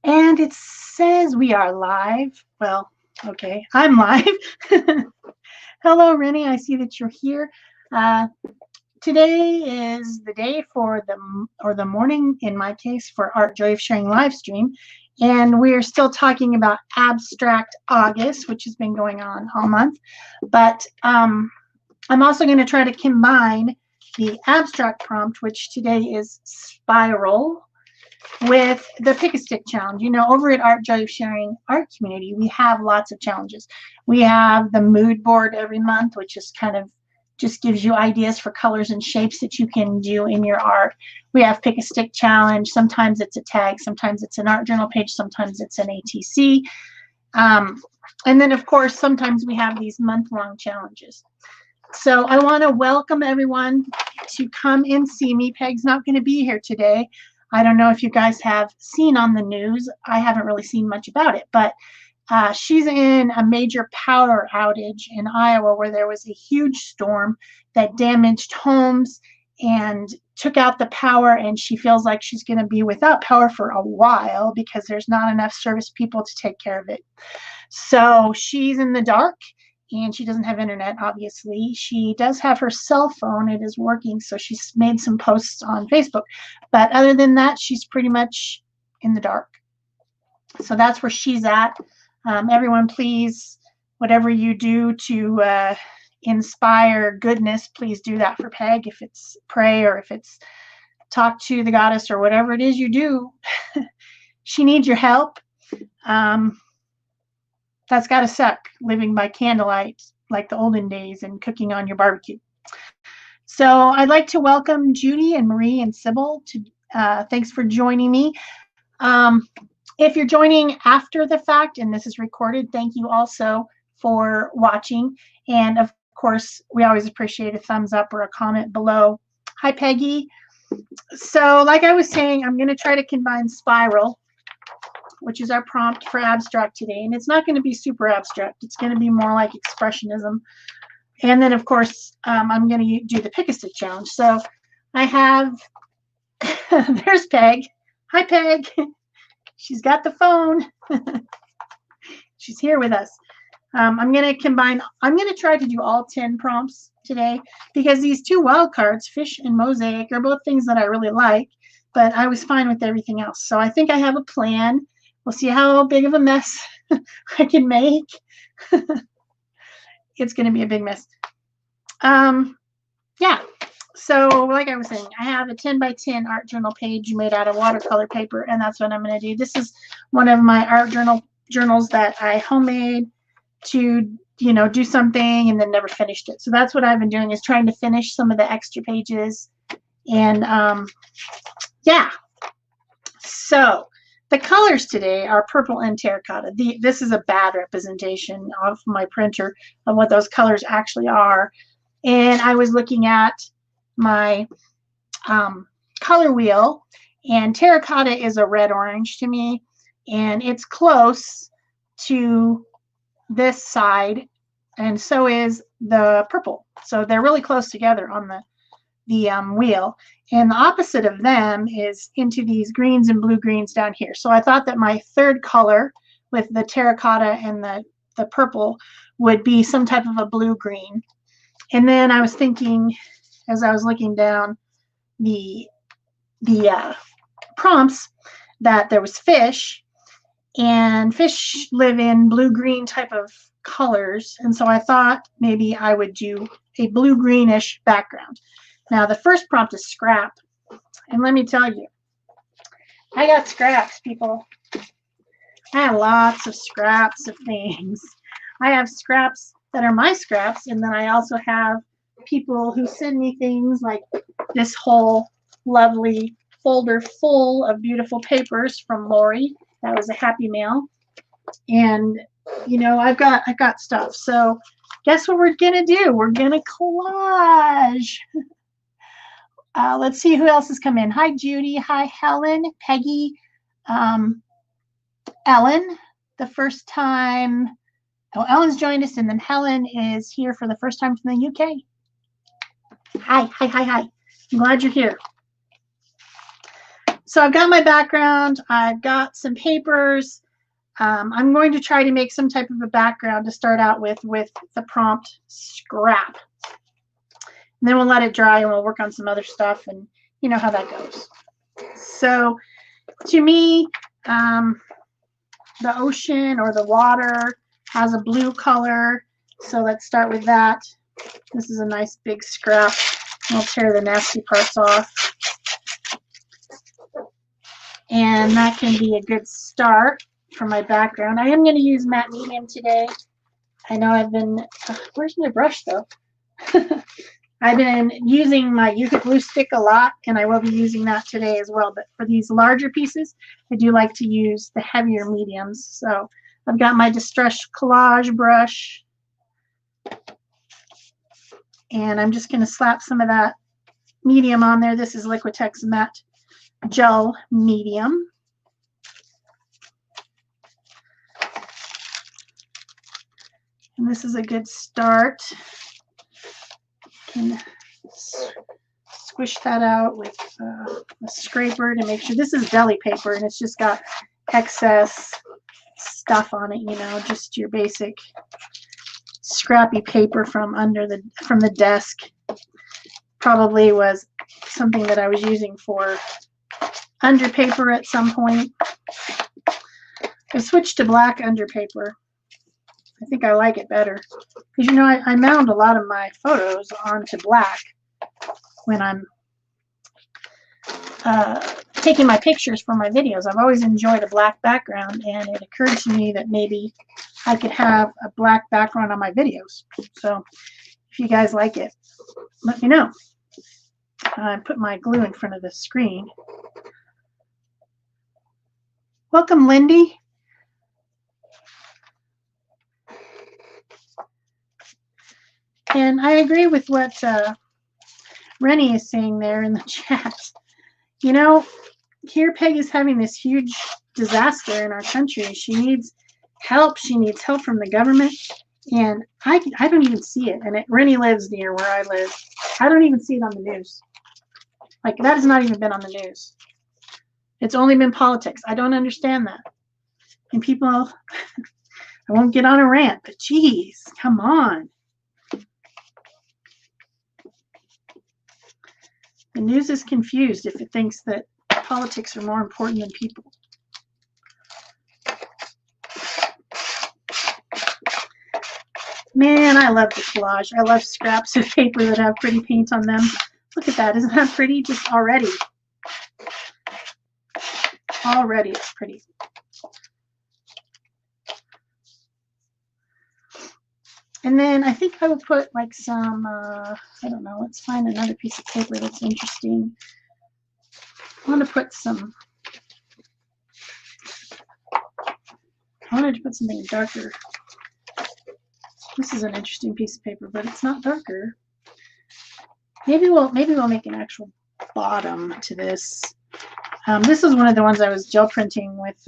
And it says we are live. Well, okay, I'm live. Hello, Rennie. I see that you're here. Today is the day for the morning, in my case, for Art Joy of Sharing live stream. And we are still talking about Abstract August, which has been going on all month. But I'm also going to try to combine the abstract prompt, which today is spiral, with the pick a stick challenge. You know, over at Art Joy of Sharing art community, we have lots of challenges. We have the mood board every month, which is kind of just gives you ideas for colors and shapes that you can do in your art. We have pick a stick challenge. Sometimes it's a tag, sometimes it's an art journal page, sometimes it's an ATC. And then of course, sometimes we have these month-long challenges. So I want to welcome everyone to come and see me. Peg's not going to be here today. I don't know if you guys have seen on the news. I haven't really seen much about it, but she's in a major power outage in Iowa where there was a huge storm that damaged homes and took out the power, and she feels like she's going to be without power for a while because there's not enough service people to take care of it. So she's in the dark, and she doesn't have internet, obviously. She does have her cell phone. It is working, so she's made some posts on Facebook. But other than that, she's pretty much in the dark. So that's where she's at. Everyone, please, whatever you do to inspire goodness, please do that for Peg. If it's pray or if it's talk to the goddess or whatever it is you do, she needs your help. That's got to suck, living by candlelight like the olden days and cooking on your barbecue. So I'd like to welcome Judy and Marie and Sybil. Thanks for joining me. If you're joining after the fact and this is recorded, thank you also for watching. And of course, we always appreciate a thumbs up or a comment below. Hi, Peggy. So like I was saying, I'm going to try to combine spiral, which is our prompt for abstract today. And it's not going to be super abstract. It's going to be more like expressionism. And then, of course, I'm going to do the pick a stick challenge. So I have, there's Peg. Hi, Peg. She's got the phone. She's here with us. I'm going to combine, I'm going to try to do all 10 prompts today because these two wild cards, fish and mosaic, are both things that I really like, but I was fine with everything else. So I think I have a plan. We'll see how big of a mess I can make. It's going to be a big mess. Yeah. So like I was saying, I have a 10 by 10 art journal page made out of watercolor paper, and that's what I'm going to do. This is one of my art journals that I homemade to, you know, do something and then never finished it. So that's what I've been doing, is trying to finish some of the extra pages. And yeah. So the colors today are purple and terracotta. This is a bad representation of my printer of what those colors actually are. And I was looking at my color wheel, and terracotta is a red-orange to me, and it's close to this side, and so is the purple. So they're really close together on the wheel. And the opposite of them is into these greens and blue-greens down here. So I thought that my third color with the terracotta and the purple would be some type of a blue-green. And then I was thinking, as I was looking down the prompts, that there was fish, and fish live in blue-green type of colors. And so I thought maybe I would do a blue-greenish background. Now, the first prompt is scrap. And let me tell you, I got scraps, people. I have lots of scraps of things. I have scraps that are my scraps, and then I also have people who send me things like this whole lovely folder full of beautiful papers from Lori. That was a happy mail. And you know, I've got stuff. So guess what we're gonna do? We're gonna collage. Let's see who else has come in. Hi, Judy. Hi, Helen, Peggy, Ellen. The first time Oh, Ellen's joined us, and then Helen is here for the first time from the UK. Hi, hi, hi, hi. I'm glad you're here. So I've got my background. I've got some papers. I'm going to try to make some type of a background to start out with the prompt scrap. And then we'll let it dry and we'll work on some other stuff, and you know how that goes. So to me, the ocean or the water has a blue color. So let's start with that. This is a nice big scrap. I'll tear the nasty parts off. And that can be a good start for my background. I am going to use matte medium today. I know I've been, where's my brush though? I've been using my Yucca glue stick a lot, and I will be using that today as well. But for these larger pieces, I do like to use the heavier mediums. So I've got my Distress Collage brush, and I'm just going to slap some of that medium on there. This is Liquitex Matte Gel Medium. And this is a good start. You can squish that out with a scraper to make sure. This is deli paper, and it's just got excess stuff on it, you know, just your basic scrappy paper from the desk. Probably was something that I was using for under paper at some point. I switched to black under paper. I think I like it better because, you know, I mount a lot of my photos onto black when I'm taking my pictures for my videos. I've always enjoyed a black background, and it occurred to me that maybe I could have a black background on my videos. So if you guys like it, let me know. I put my glue in front of the screen. Welcome, Lindy. And I agree with what Rennie is saying there in the chat. You know, here Peg is having this huge disaster in our country. She needs help. She needs help from the government. And I don't even see it. And Rennie lives near where I live. I don't even see it on the news. Like, that has not even been on the news. It's only been politics. I don't understand that. And people, I won't get on a rant, but geez, come on. The news is confused if it thinks that politics are more important than people. Man, I love the collage. I love scraps of paper that have pretty paint on them. Look at that. Isn't that pretty? Just already. Already it's pretty. And then I think I will put like some, I don't know, let's find another piece of paper that's interesting. I want to put some, I wanted to put something darker. This is an interesting piece of paper, but it's not darker. Maybe we'll make an actual bottom to this. This is one of the ones I was gel printing with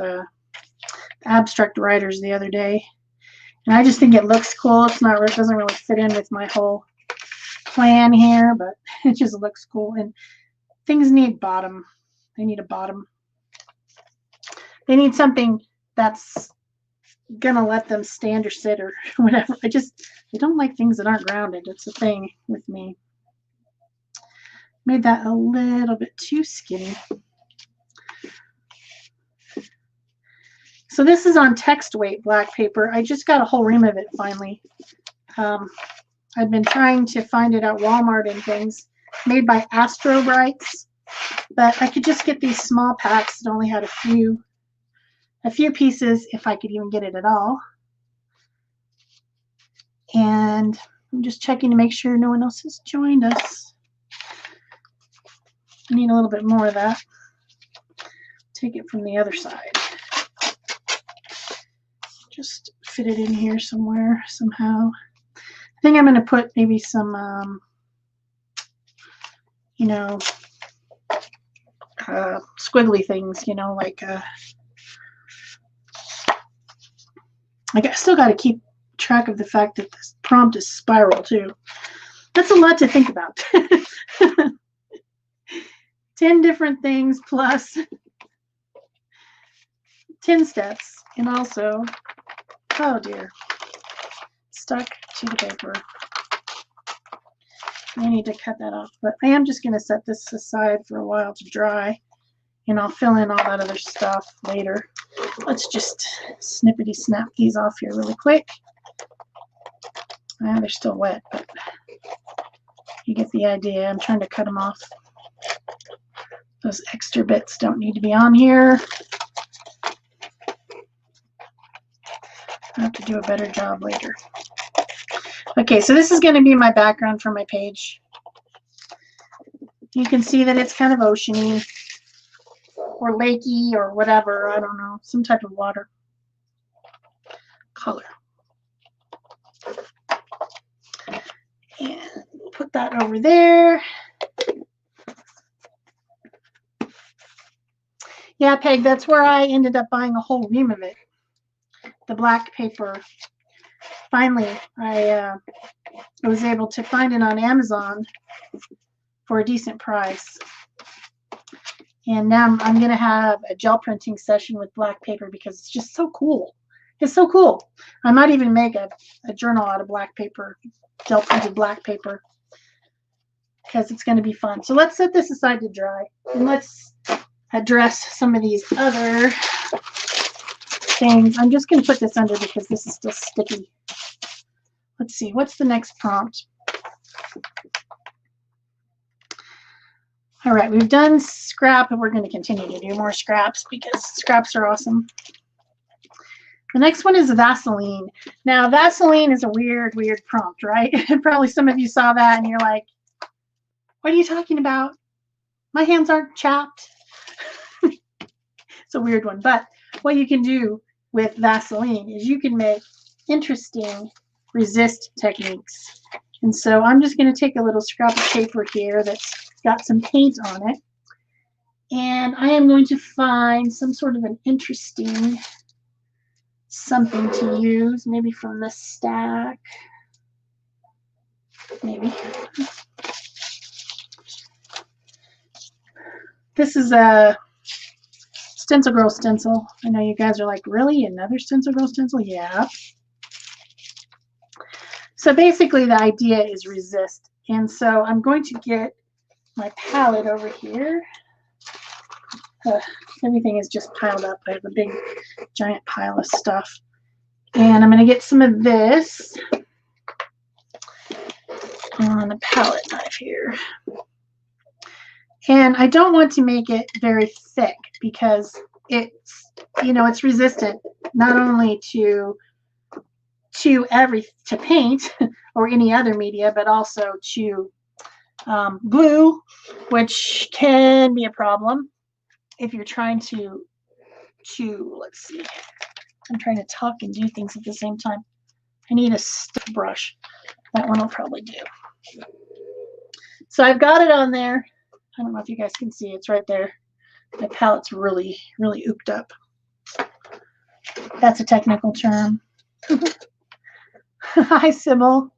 Abstract Writers the other day. And I just think it looks cool. It doesn't really fit in with my whole plan here, but it just looks cool. And things need bottom. They need a bottom. They need something that's gonna let them stand or sit or whatever. I don't like things that aren't grounded. It's a thing with me. Made that a little bit too skinny. So this is on text weight black paper. I just got a whole ream of it finally. I've been trying to find it at Walmart and things, made by Astro Brights, but I could just get these small packs that only had a few pieces, if I could even get it at all. And I'm just checking to make sure no one else has joined us. I need a little bit more of that. Take it from the other side. Just fit it in here somewhere, somehow. I think I'm going to put maybe some, you know, squiggly things, you know, like I still got to keep track of the fact that this prompt is spiral too. That's a lot to think about. 10 different things plus 10 steps, and also, oh dear, stuck to the paper. I need to cut that off, but I am just going to set this aside for a while to dry, and I'll fill in all that other stuff later. Let's just snippety snap these off here really quick. They're still wet, but you get the idea. I'm trying to cut them off. Those extra bits don't need to be on here. I have to do a better job later. Okay, so this is going to be my background for my page. You can see that it's kind of oceany or lakey or whatever. I don't know, some type of water color. And put that over there. Yeah, Peg, that's where I ended up buying a whole ream of it. The black paper. Finally, I was able to find it on Amazon for a decent price. And now I'm going to have a gel printing session with black paper because it's just so cool. It's so cool. I might even make a journal out of black paper, gel printed black paper, because it's going to be fun. So let's set this aside to dry, and let's address some of these other things. I'm just going to put this under because this is still sticky. Let's see, what's the next prompt? All right, we've done scrap, and we're going to continue to do more scraps because scraps are awesome. The next one is Vaseline. Now, Vaseline is a weird prompt, right? Probably some of you saw that and you're like, what are you talking about? My hands aren't chapped. It's a weird one, but what you can do with Vaseline is you can make interesting resist techniques. And so I'm just going to take a little scrap of paper here that's got some paint on it, and I am going to find some sort of an interesting something to use, maybe from the stack, maybe. This is a Stencil Girl stencil. I know you guys are like, really? Another Stencil Girl stencil? Yeah. So basically the idea is resist. And so I'm going to get my palette over here. Everything is just piled up. I have a big giant pile of stuff. And I'm going to get some of this on a palette knife here. And I don't want to make it very thick because it's, you know, it's resistant not only to paint or any other media, but also to glue, which can be a problem if you're trying to let's see, I'm trying to talk and do things at the same time. I need a stick brush. That one will probably do. So I've got it on there. I don't know if you guys can see, it's right there. My palette's really ooped up. That's a technical term. Hi, Sybil.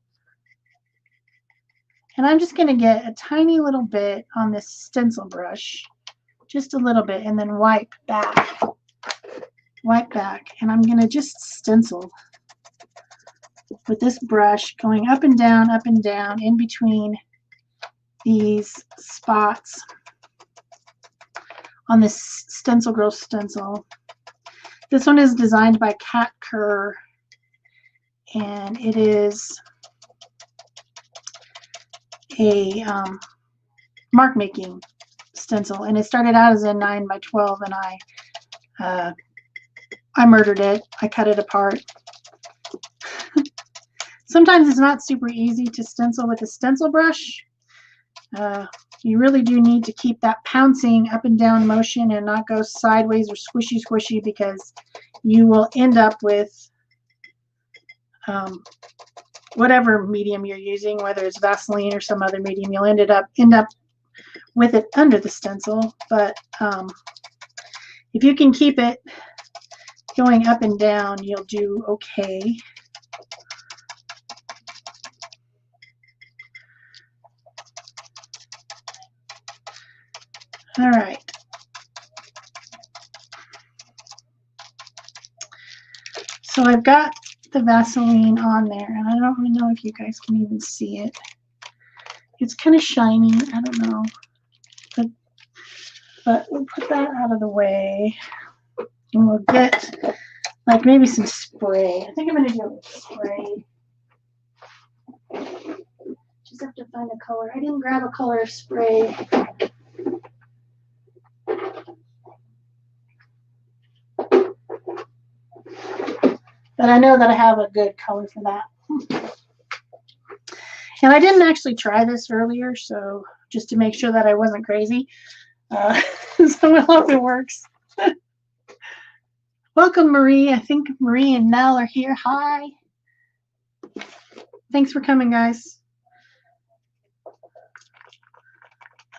And I'm just going to get a tiny little bit on this stencil brush, just a little bit, and then wipe back. Wipe back. And I'm going to just stencil with this brush, going up and down in between these spots on this Stencil Girl stencil. This one is designed by Kat Kerr, and it is a mark making stencil, and it started out as a 9x12, and I murdered it. I cut it apart. Sometimes it's not super easy to stencil with a stencil brush. You really do need to keep that pouncing up and down motion and not go sideways or squishy, because you will end up with whatever medium you're using, whether it's Vaseline or some other medium, you'll end up with it under the stencil. But if you can keep it going up and down, you'll do okay. All right. So I've got the Vaseline on there, and I don't really know if you guys can even see it. It's kind of shiny. I don't know. But we'll put that out of the way, and we'll get like maybe some spray. I think I'm going to do spray. Just have to find a color. I didn't grab a color spray. But I know that I have a good color for that. And I didn't actually try this earlier, so just to make sure that I wasn't crazy. So I hope it works. Welcome, Marie. I think Marie and Nell are here. Hi. Thanks for coming, guys.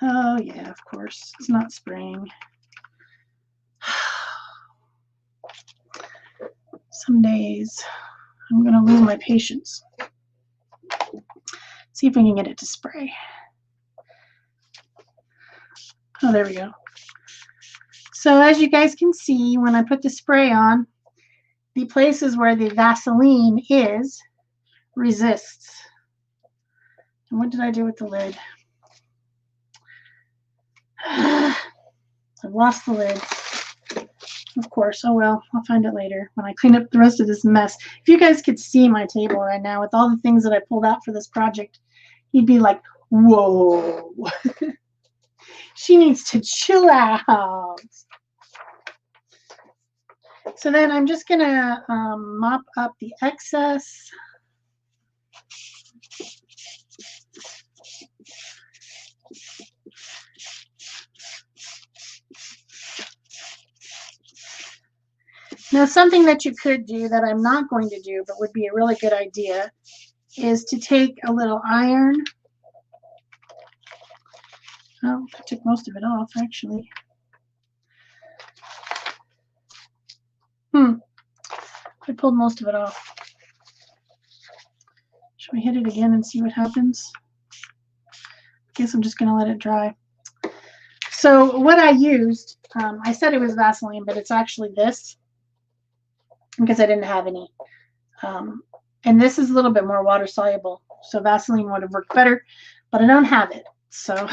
Oh, yeah, of course. It's not spraying. Some days I'm going to lose my patience. See if I can get it to spray. Oh, there we go. So as you guys can see, when I put the spray on, the places where the Vaseline is resists. And what did I do with the lid? I've lost the lid. Of course. Oh well, I'll find it later when I clean up the rest of this mess. If you guys could see my table right now with all the things that I pulled out for this project, you'd be like, whoa. She needs to chill out. So then I'm just going to mop up the excess. Now, something that you could do that I'm not going to do, but would be a really good idea, is to take a little iron. Oh, I took most of it off, actually. I pulled most of it off. Should we hit it again and see what happens? I guess I'm just going to let it dry. So what I used, I said it was Vaseline, but it's actually this, because I didn't have any. And this is a little bit more water soluble, so Vaseline would have worked better, but I don't have it. So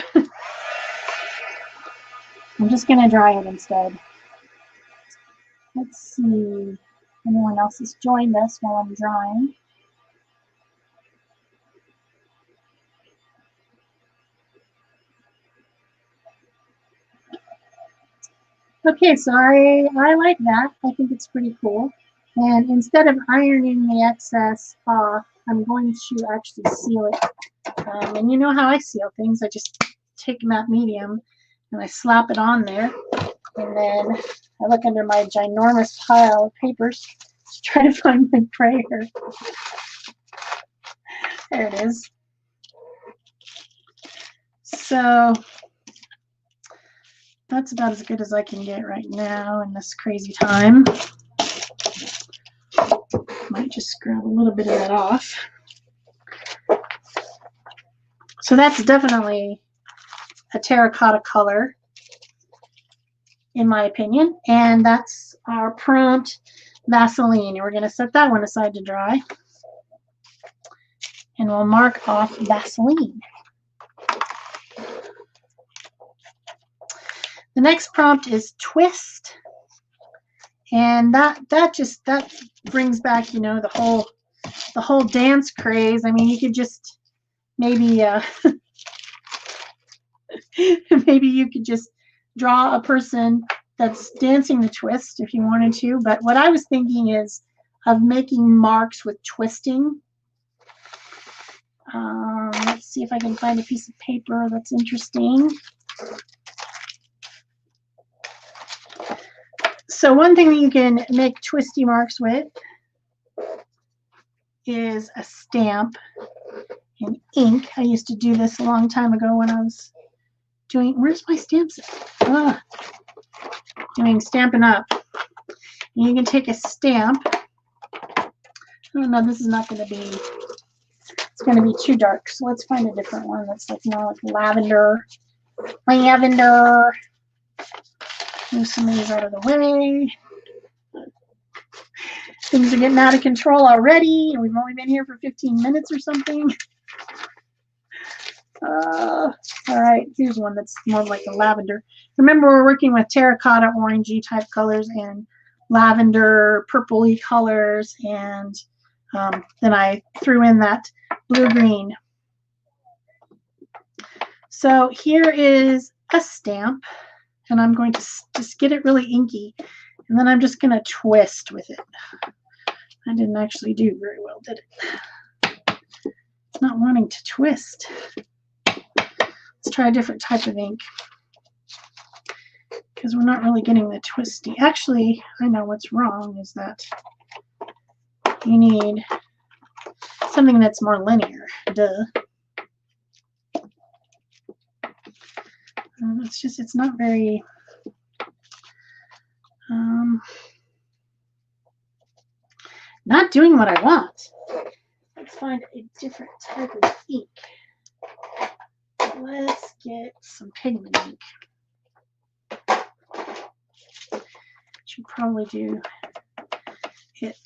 I'm just going to dry it instead. Let's see if anyone else has joined us while I'm drying. Okay, so I like that. I think it's pretty cool. And instead of ironing the excess off, I'm going to actually seal it. And you know how I seal things. I just take matte medium and I slap it on there. And then I look under my ginormous pile of papers to try to find my prayer. There it is. So that's about as good as I can get right now in this crazy time. Might just grab a little bit of that off. So that's definitely a terracotta color, in my opinion. And that's our prompt Vaseline. And we're going to set that one aside to dry. And we'll mark off Vaseline. The next prompt is twist. And that brings back, you know, the whole dance craze. I mean, you could just maybe maybe you could just draw a person that's dancing the twist if you wanted to. But what I was thinking is of making marks with twisting. Let's see if I can find a piece of paper that's interesting. So one thing that you can make twisty marks with is a stamp and ink. I used to do this a long time ago when I was doing, where's my stamps? Doing Stampin' Up. And you can take a stamp. Oh no, this is not going to be, it's going to be too dark. So let's find a different one that's like more like lavender. Lavender. Move some of these out of the way. Things are getting out of control already, and we've only been here for 15 minutes or something. All right, here's one that's more like a lavender. Remember, we're working with terracotta, orangey type colors and lavender, purpley colors, and then I threw in that blue-green. So here is a stamp, and I'm going to just get it really inky, and then I'm just going to twist with it. I didn't actually do very well, did it? It's not wanting to twist. Let's try a different type of ink, because we're not really getting the twisty. Actually, I know what's wrong is that you need something that's more linear. Duh. It's not very, not doing what I want. Let's find a different type of ink. Let's get some pigment ink. Should probably do it.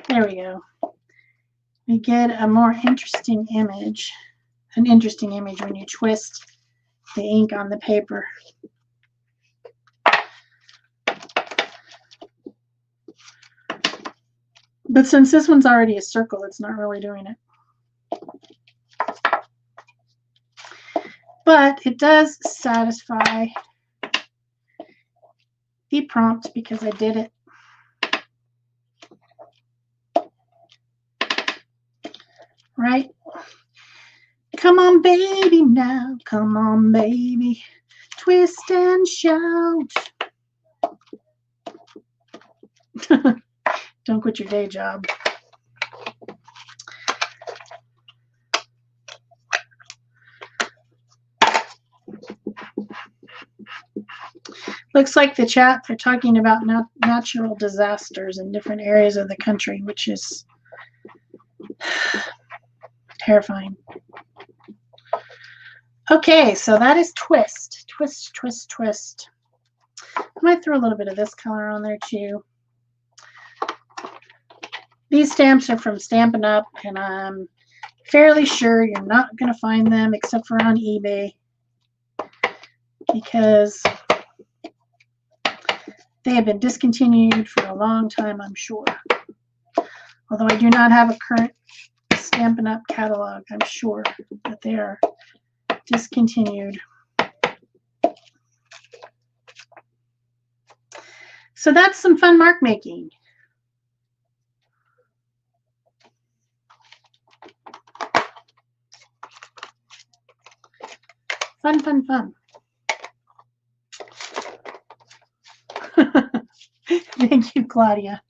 There we go. We get a more interesting image. An interesting image when you twist the ink on the paper. But since this one's already a circle, it's not really doing it. But it does satisfy the prompt because I did it. Right? Come on, baby, now. Come on, baby. Twist and shout. Don't quit your day job. Looks like the chat, they're talking about natural disasters in different areas of the country, which is terrifying. Okay, so that is twist. Twist, twist, twist. I might throw a little bit of this color on there too. These stamps are from Stampin' Up, and I'm fairly sure you're not going to find them except for on eBay, because they have been discontinued for a long time, I'm sure. Although I do not have a current Stampin' Up catalog, I'm sure that they are discontinued. So that's some fun mark making. Fun, fun, fun. Thank you, Claudia.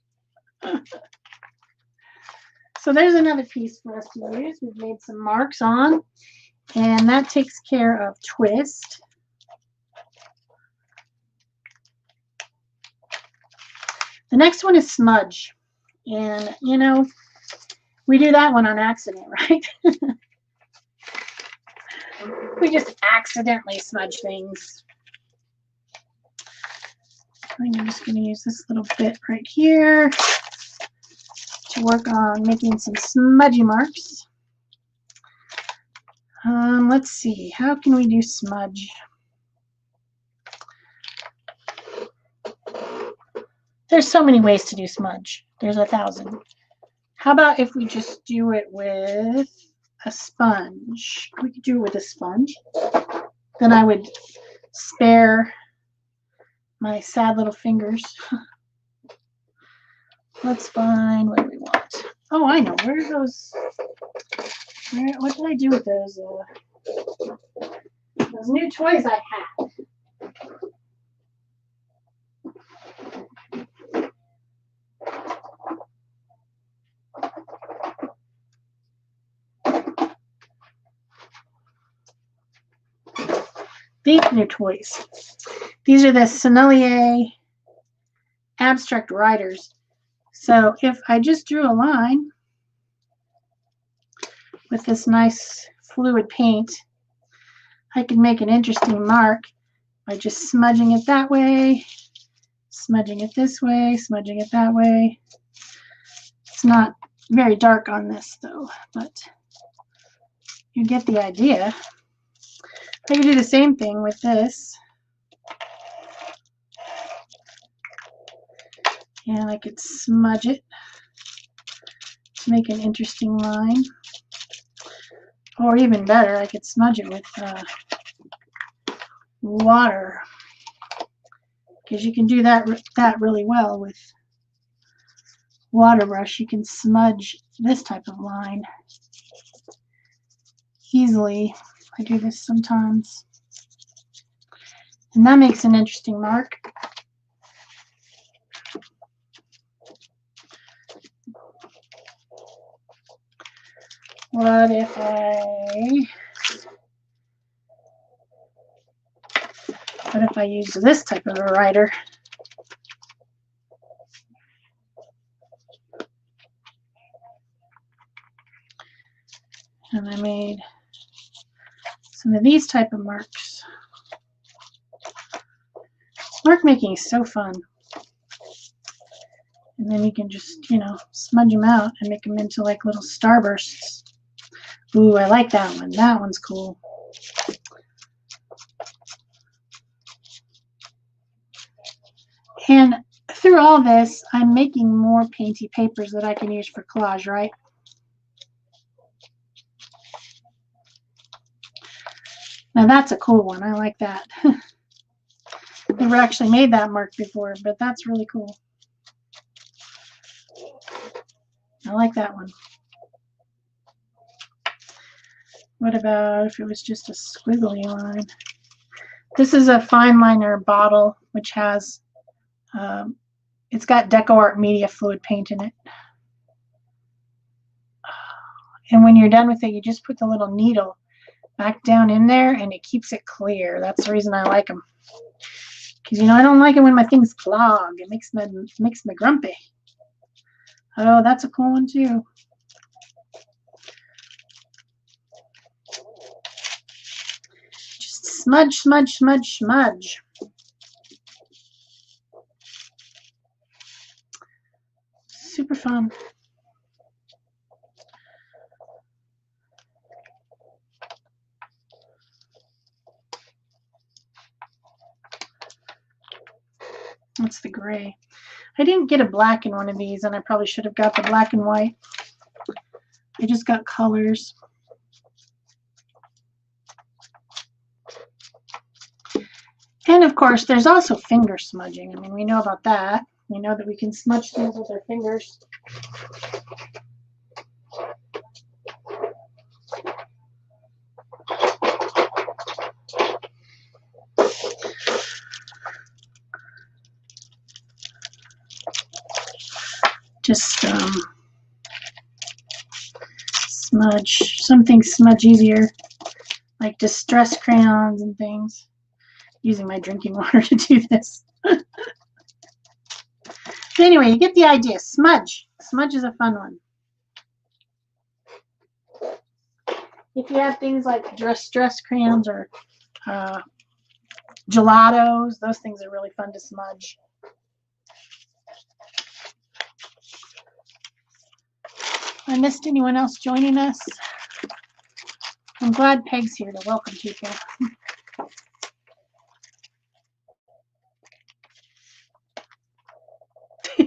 So there's another piece for us to use. We've made some marks on, and that takes care of twist. The next one is smudge. And, you know, we do that one on accident, right? We just accidentally smudge things. I'm just going to use this little bit right here to work on making some smudgy marks. Let's see, how can we do smudge? There's so many ways to do smudge. There's 1,000. How about if we just do it with a sponge? We could do it with a sponge. Then I would spare my sad little fingers. Let's find what we want. Oh, I know. Where are those? What did I do with those new toys I had? These new toys. These are the Sennelier abstract writers. So if I just drew a line with this nice fluid paint, I could make an interesting mark by just smudging it that way, smudging it this way, smudging it that way. It's not very dark on this though, but you get the idea. I could do the same thing with this. And I could smudge it to make an interesting line. Or even better, I could smudge it with water, because you can do that really well with water brush. You can smudge this type of line easily. I do this sometimes, and that makes an interesting mark. What if I use this type of a writer? And I made some of these type of marks. Mark making is so fun. And then you can just, you know, smudge them out and make them into like little starbursts. Ooh, I like that one. That one's cool. And through all this, I'm making more painty papers that I can use for collage, right? Now that's a cool one. I like that. Never actually made that mark before, but that's really cool. I like that one. What about if it was just a squiggly line? This is a fine liner bottle, which has, it's got Deco Art Media Fluid paint in it. And when you're done with it, you just put the little needle back down in there and it keeps it clear. That's the reason I like them. Because, you know, I don't like it when my things clog. It makes me grumpy. Oh, that's a cool one too. Just smudge, smudge, smudge, smudge. Super fun. That's the gray. I didn't get a black in one of these, and I probably should have got the black and white. I just got colors. And of course, there's also finger smudging. I mean, we know about that. We know that we can smudge things with our fingers. Just smudge. Some things smudge easier, like distress crayons and things. Using my drinking water to do this. But anyway, you get the idea. Smudge. Smudge is a fun one. If you have things like distress crayons or gelatos, those things are really fun to smudge. I missed anyone else joining us? I'm glad Peg's here to welcome people.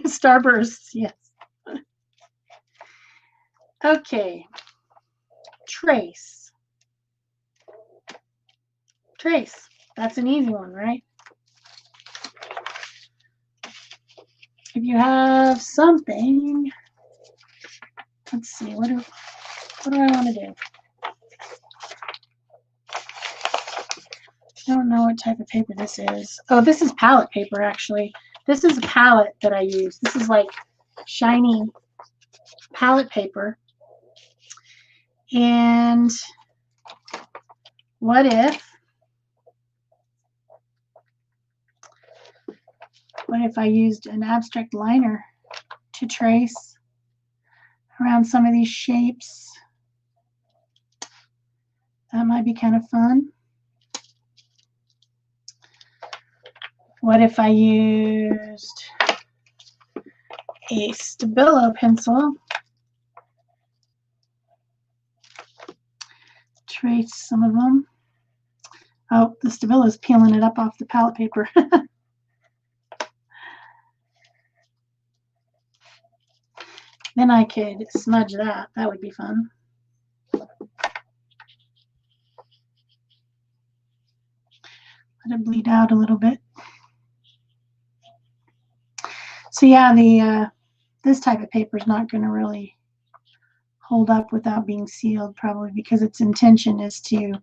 Starbursts, yes. Okay. Trace. Trace. That's an easy one, right? If you have something, let's see, what do I want to do? I don't know what type of paper this is. Oh, this is palette paper, actually. This is a palette that I use. This is like shiny palette paper. And what if I used an abstract liner to trace around some of these shapes? That might be kind of fun. What if I used a Stabilo pencil? Trace some of them. Oh, the Stabilo is peeling it up off the palette paper. Then I could smudge that. That would be fun. Let it bleed out a little bit. So yeah, the this type of paper is not going to really hold up without being sealed, probably because its intention is to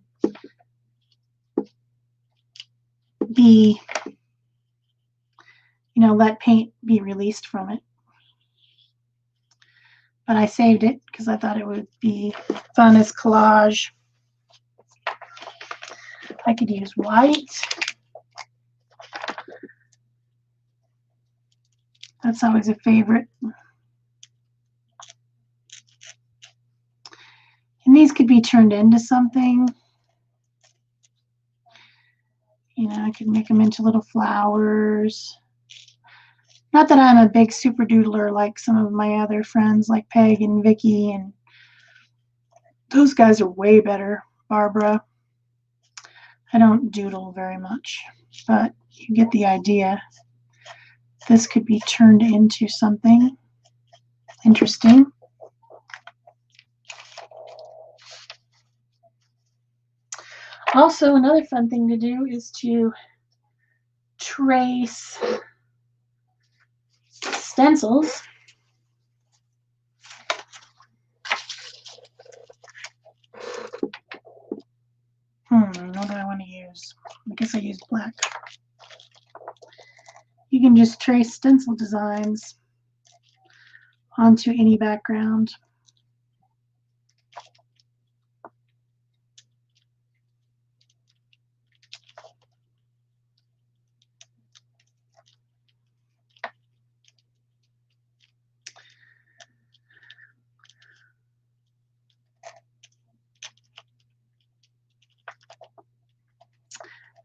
be, you know, let paint be released from it. But I saved it because I thought it would be fun as collage. I could use white. That's always a favorite. And these could be turned into something. You know, I could make them into little flowers. Not that I'm a big super doodler like some of my other friends like Peg and Vicky, and those guys are way better. Barbara. I don't doodle very much, but you get the idea. This could be turned into something interesting. Also, another fun thing to do is to trace stencils. What do I want to use? I guess I used black. You can just trace stencil designs onto any background.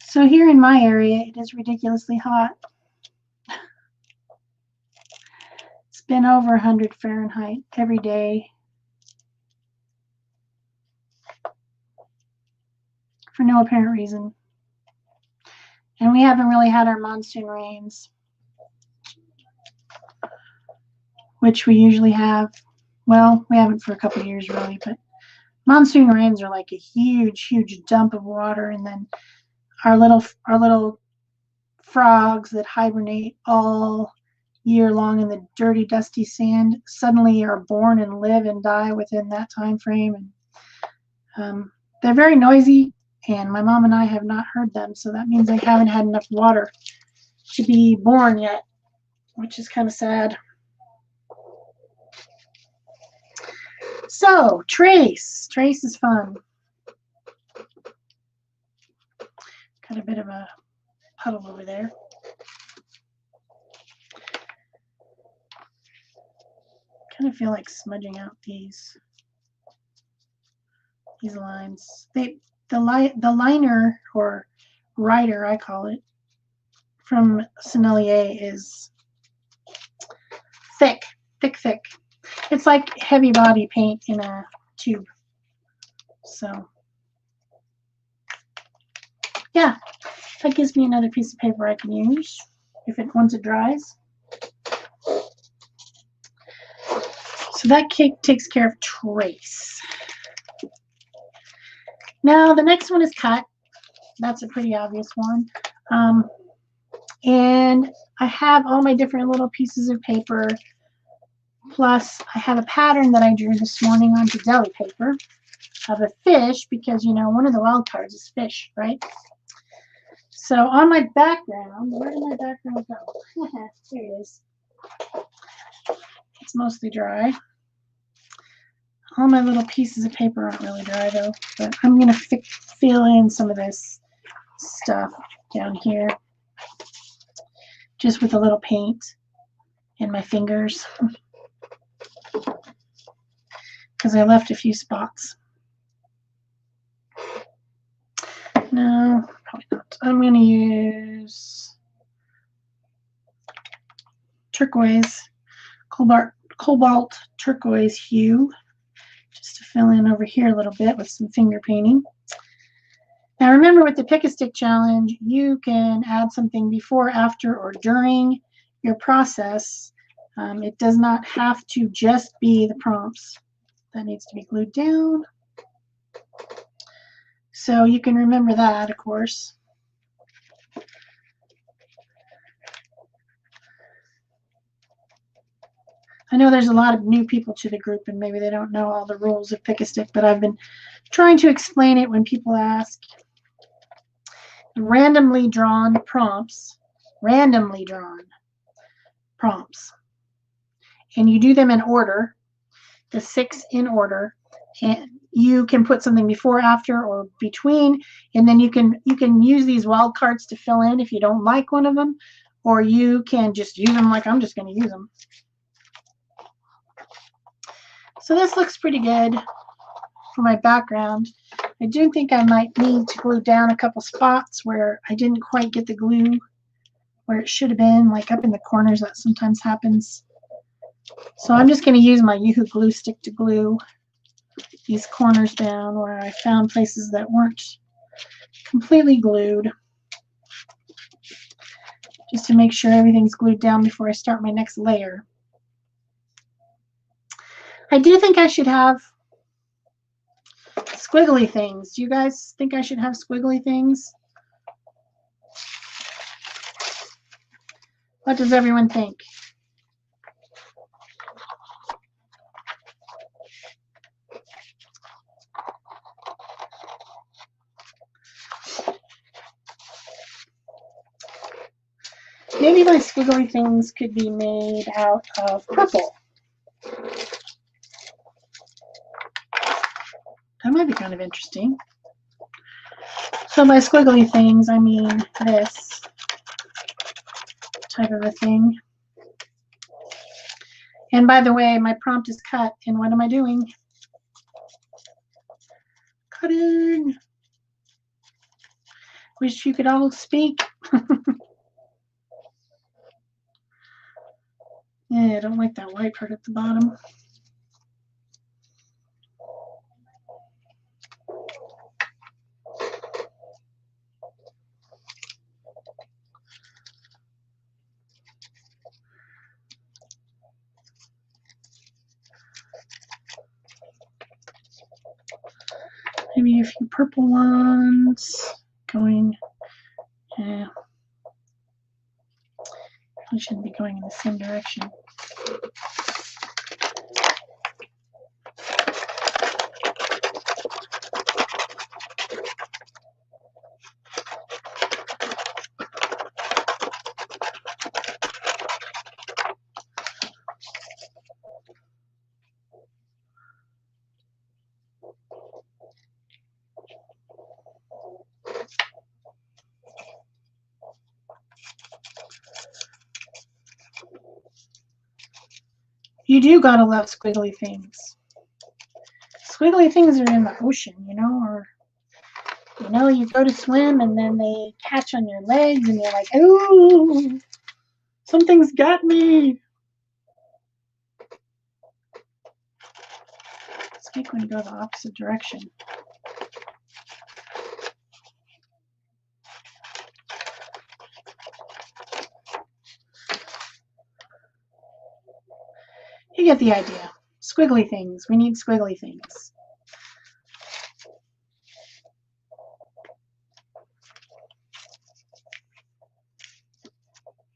So here in my area, it is ridiculously hot. It's been over 100 Fahrenheit every day for no apparent reason. And we haven't really had our monsoon rains, which we usually have. Well, we haven't for a couple of years really, but monsoon rains are like a huge, huge dump of water, and then our little frogs that hibernate all year long in the dirty, dusty sand suddenly are born and live and die within that time frame. And they're very noisy, and my mom and I have not heard them, so that means they haven't had enough water to be born yet, which is kind of sad. So, trace. Trace is fun. Got a bit of a puddle over there. Kind of feel like smudging out these lines. The liner, or writer, I call it, from Sennelier is thick. It's like heavy body paint in a tube. So yeah, that gives me another piece of paper I can use once it dries. So that takes care of trace. Now the next one is cut. That's a pretty obvious one. And I have all my different little pieces of paper. Plus, I have a pattern that I drew this morning onto deli paper of a fish, because, you know, one of the wild cards is fish, right? So on my background, where did my background go? Here it is. It's mostly dry. All my little pieces of paper aren't really dry though, but I'm going to fill in some of this stuff down here just with a little paint and my fingers, because I left a few spots. No, probably not. I'm going to use turquoise, cobalt turquoise hue, just to fill in over here a little bit with some finger painting. Now remember, with the Pick-a-Stick challenge, you can add something before, after, or during your process. It does not have to just be the prompts. That needs to be glued down. So you can remember that, of course. I know there's a lot of new people to the group and maybe they don't know all the rules of Pick-a-Stick, but I've been trying to explain it when people ask. Randomly drawn prompts, and you do them in order, the 6 in order, and you can put something before, after, or between, and then you can use these wild cards to fill in if you don't like one of them, or you can just use them like I'm just going to use them. So this looks pretty good for my background. I do think I might need to glue down a couple spots where I didn't quite get the glue where it should have been, like up in the corners. That sometimes happens. So I'm just going to use my Yoo-Hoo glue stick to glue these corners down where I found places that weren't completely glued, just to make sure everything's glued down before I start my next layer. I do think I should have squiggly things. Do you guys think I should have squiggly things? What does everyone think? Maybe my squiggly things could be made out of purple. That might be kind of interesting. So by squiggly things, I mean this type of a thing. And by the way, my prompt is cut, and what am I doing? Cutting. Wish you could all speak. Yeah, I don't like that white part at the bottom. Maybe a few purple ones going. Yeah, we shouldn't be going in the same direction. You do gotta love squiggly things. Squiggly things are in the ocean, you know, or you go to swim and then they catch on your legs and you're like, ooh, something's got me. It's like when you go the opposite direction. You get the idea. Squiggly things. We need squiggly things.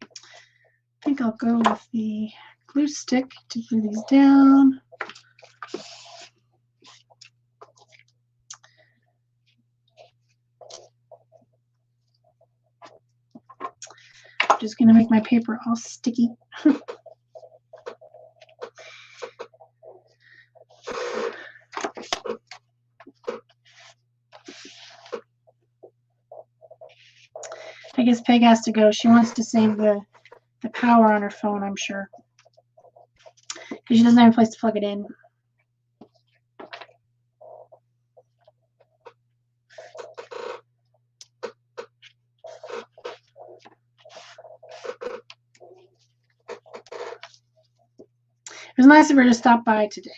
I think I'll go with the glue stick to glue these down. I'm just going to make my paper all sticky. I guess Peg has to go. She wants to save the power on her phone, I'm sure, because she doesn't have a place to plug it in. was nice of her to stop by today.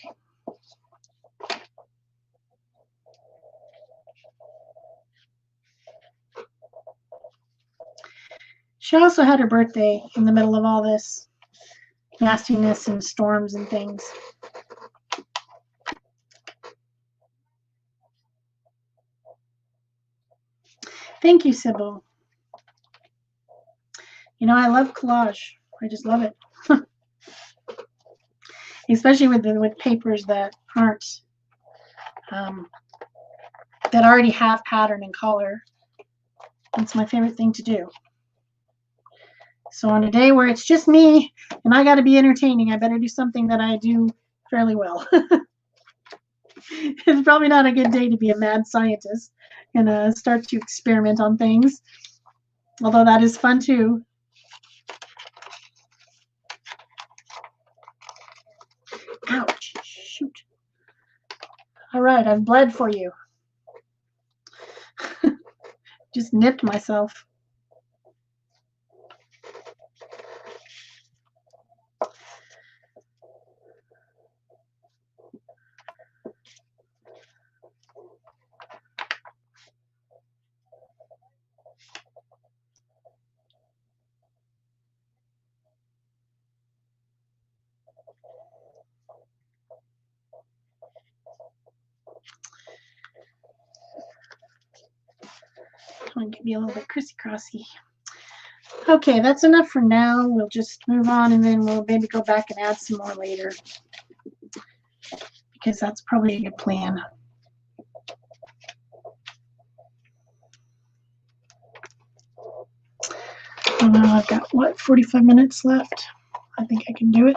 She also had her birthday in the middle of all this nastiness and storms and things. Thank you, Sybil. You know, I love collage. I just love it. Especially with papers that aren't that already have pattern and color. That's my favorite thing to do. So on a day where it's just me and I got to be entertaining, I better do something that I do fairly well. It's probably not a good day to be a mad scientist and start to experiment on things, although that is fun too. Ouch, shoot. All right, I've bled for you. Just nipped myself. I'm going to be a little bit crissy-crossy. Okay, that's enough for now. We'll just move on and then we'll maybe go back and add some more later, because that's probably a good plan. I've got, what, 45 minutes left? I think I can do it.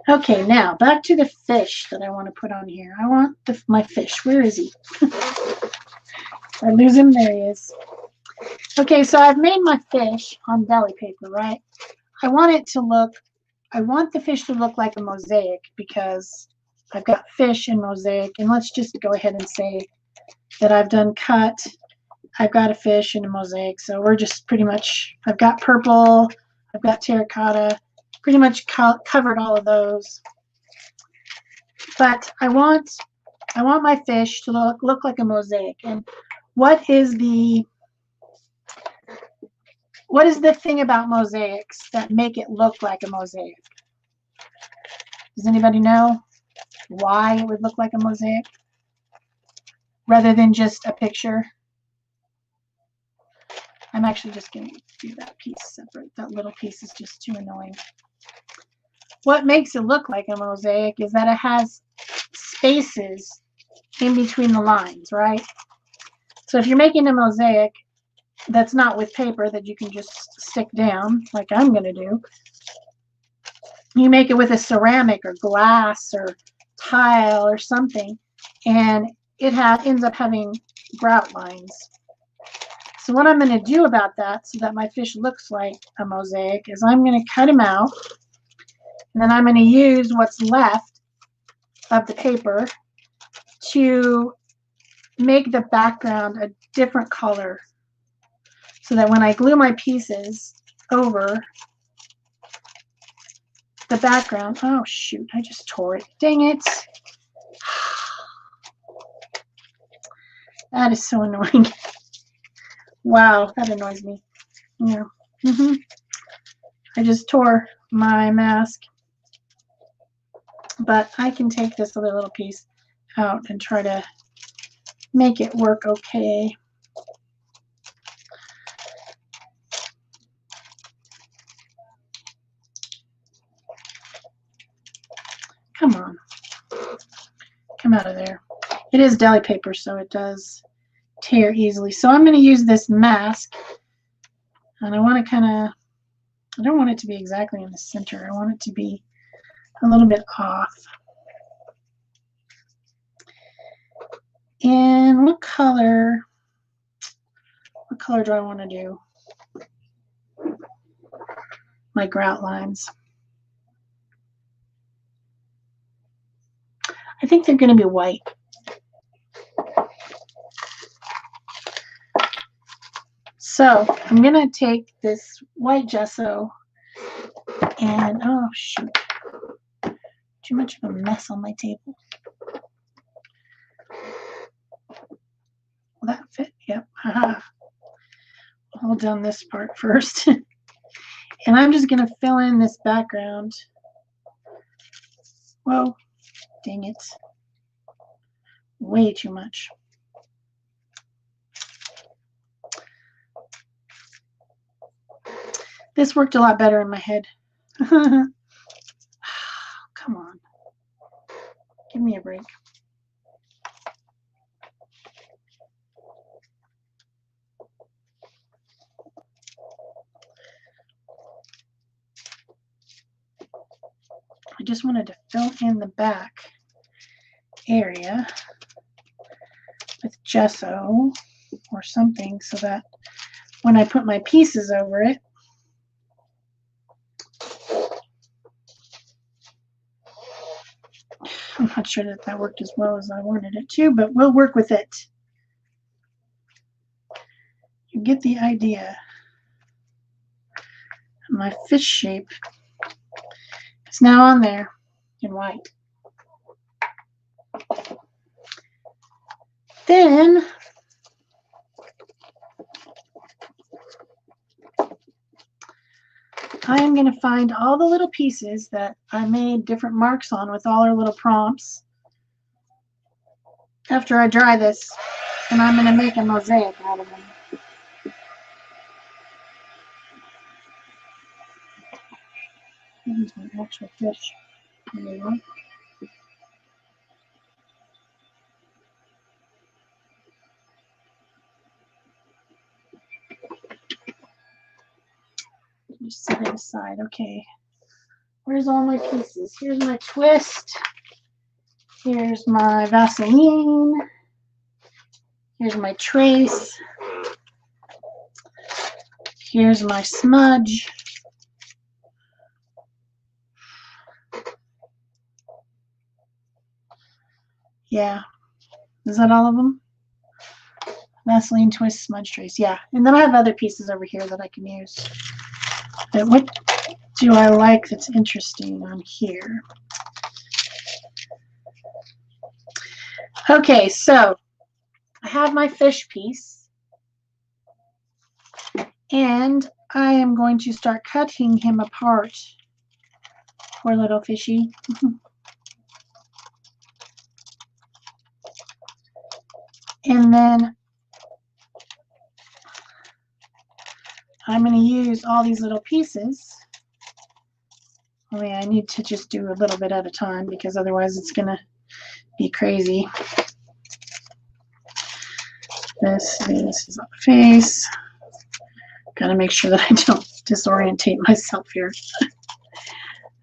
Okay, now back to the fish that I want to put on here. I want my fish. Where is he? I lose him. There he is. Okay, so I've made my fish on deli paper, right? I want the fish to look like a mosaic because I've got fish in mosaic. And let's just go ahead and say that I've done cut. I've got a fish in a mosaic. So we're just pretty much, I've got purple, I've got terracotta, pretty much covered all of those. But I want my fish to look like a mosaic. And what is the thing about mosaics that make it look like a mosaic? Does anybody know why it would look like a mosaic rather than just a picture? I'm actually just going to do that piece separate. That little piece is just too annoying. What makes it look like a mosaic is that it has spaces in between the lines, right? So if you're making a mosaic that's not with paper that you can just stick down, like I'm going to do, you make it with a ceramic or glass or tile or something, and it ends up having grout lines. So what I'm going to do about that so that my fish looks like a mosaic is I'm going to cut him out, and then I'm going to use what's left of the paper to make the background a different color so that when I glue my pieces over the background, oh shoot, I just tore it. Dang it. That is so annoying. Wow, that annoys me. Yeah. I just tore my mask. But I can take this other little piece out and try to make it work okay. Come on. Come out of there. It is deli paper, so it does tear easily. So I'm going to use this mask, and I want to I don't want it to be exactly in the center. I want it to be a little bit off. And what color do I want to do? My grout lines. I think they're going to be white. So I'm going to take this white gesso and, oh shoot, too much of a mess on my table. Will that fit? Yep. Haha. Hold down this part first. And I'm just going to fill in this background. Whoa, dang it. Way too much. This worked a lot better in my head. Come on. Give me a break. I just wanted to fill in the back area with gesso or something so that when I put my pieces over it, I'm not sure that that worked as well as I wanted it to, but we'll work with it. You get the idea. My fish shape is now on there in white. Then I am going to find all the little pieces that I made different marks on with all our little prompts after I dry this, and I'm going to make a mosaic out of them. Here's my actual fish. There we go. Just set it aside. Okay. Where's all my pieces? Here's my twist. Here's my Vaseline. Here's my trace. Here's my smudge. Yeah. Is that all of them? Vaseline, twist, smudge, trace. Yeah. And then I have other pieces over here that I can use. But what do I like that's interesting on here? Okay, so I have my fish piece, and I am going to start cutting him apart. Poor little fishy. And then I'm going to use all these little pieces. Only I need to just do a little bit at a time because otherwise it's going to be crazy. This is on the face. Got to make sure that I don't disorientate myself here.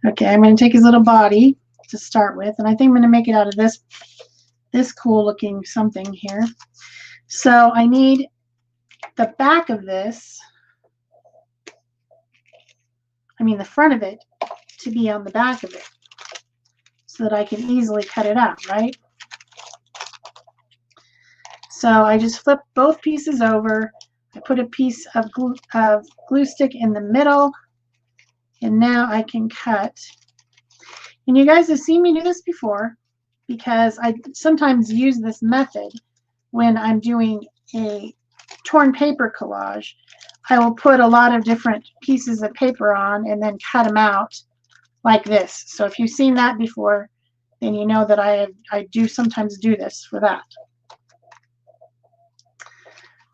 Okay, I'm going to take his little body to start with, and I think I'm going to make it out of this cool looking something here. So I need the back of this, the front of it, to be on the back of it so that I can easily cut it out, right? So I just flip both pieces over. I put a piece of glue stick in the middle, and now I can cut. And you guys have seen me do this before because I sometimes use this method when I'm doing a torn paper collage. I will put a lot of different pieces of paper on and then cut them out like this. So if you've seen that before, then you know that I do sometimes do this for that.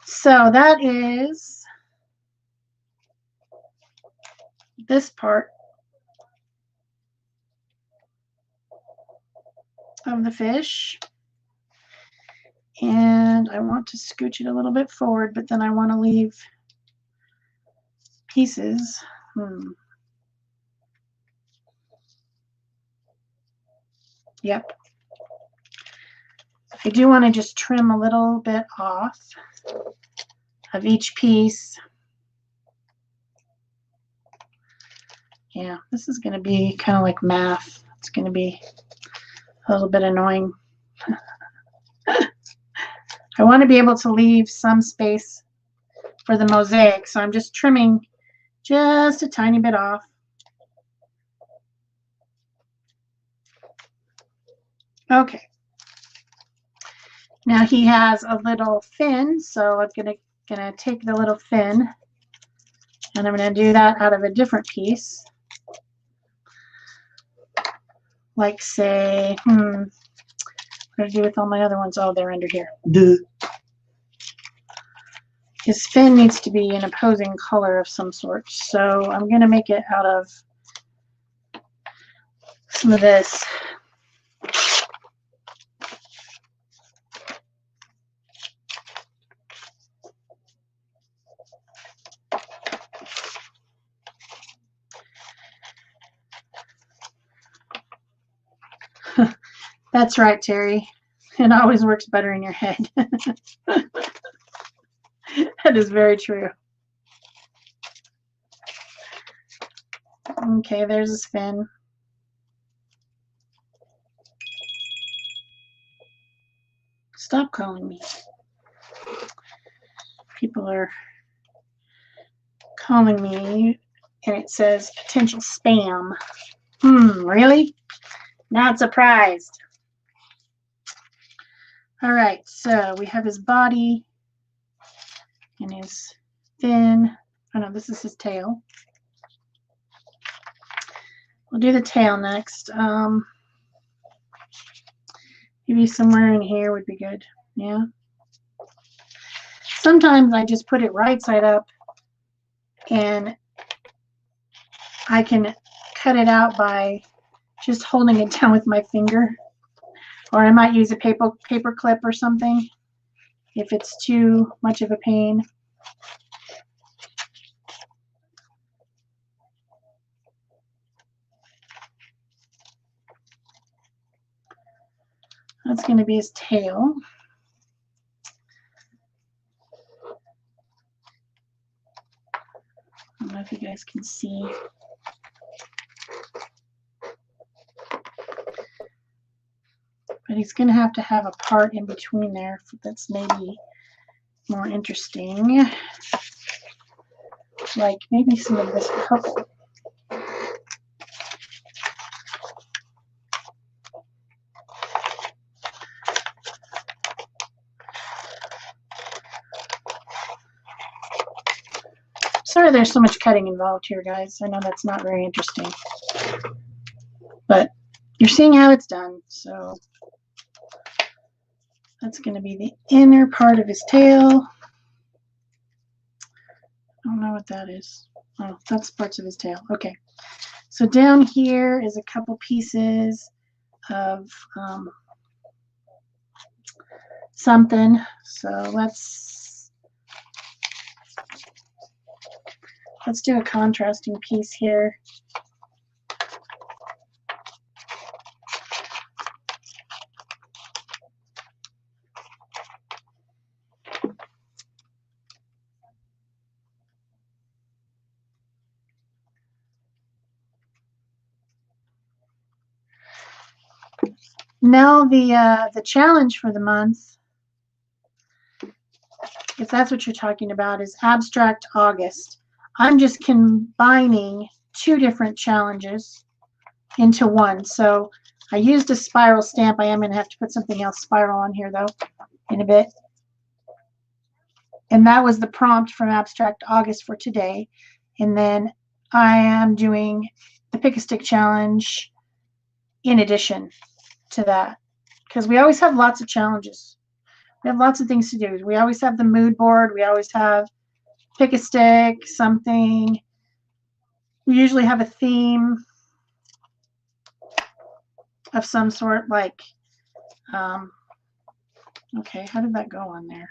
So that is this part of the fish. And I want to scooch it a little bit forward, but then I want to leave pieces. Yep. I do want to just trim a little bit off of each piece. Yeah, this is going to be kind of like math. It's going to be a little bit annoying. I want to be able to leave some space for the mosaic. So I'm just trimming just a tiny bit off. Okay. Now he has a little fin, so I'm gonna take the little fin and I'm gonna do that out of a different piece. Like say, what do I do with all my other ones? Oh, they're under here. Duh. His fin needs to be an opposing color of some sort, so I'm gonna make it out of some of this. That's right, Terry. It always works better in your head. That is very true. Okay, there's his fin. Stop calling me. People are calling me and it says potential spam. Really? Not surprised. All right, so we have his body and his fin. Oh no, this is his tail. We'll do the tail next. Maybe somewhere in here would be good. Yeah. Sometimes I just put it right side up and I can cut it out by just holding it down with my finger. Or I might use a paper clip or something if it's too much of a pain. That's going to be his tail. I don't know if you guys can see. But he's going to have a part in between there that's maybe more interesting. Like maybe some of this purple. Sorry there's so much cutting involved here, guys. I know that's not very interesting. But you're seeing how it's done, so that's going to be the inner part of his tail. I don't know what that is. Oh, that's parts of his tail. Okay. So down here is a couple pieces of something. So let's do a contrasting piece here. Now the challenge for the month, if that's what you're talking about, is Abstract August. I'm just combining two different challenges into one. So I used a spiral stamp. I am going to have to put something else spiral on here though in a bit. And that was the prompt from Abstract August for today. And then I am doing the Pick-a-Stick challenge in addition to that, because we always have lots of challenges. We have lots of things to do. We always have the mood board. We always have Pick-a-Stick, something. We usually have a theme of some sort, like, okay, how did that go on there?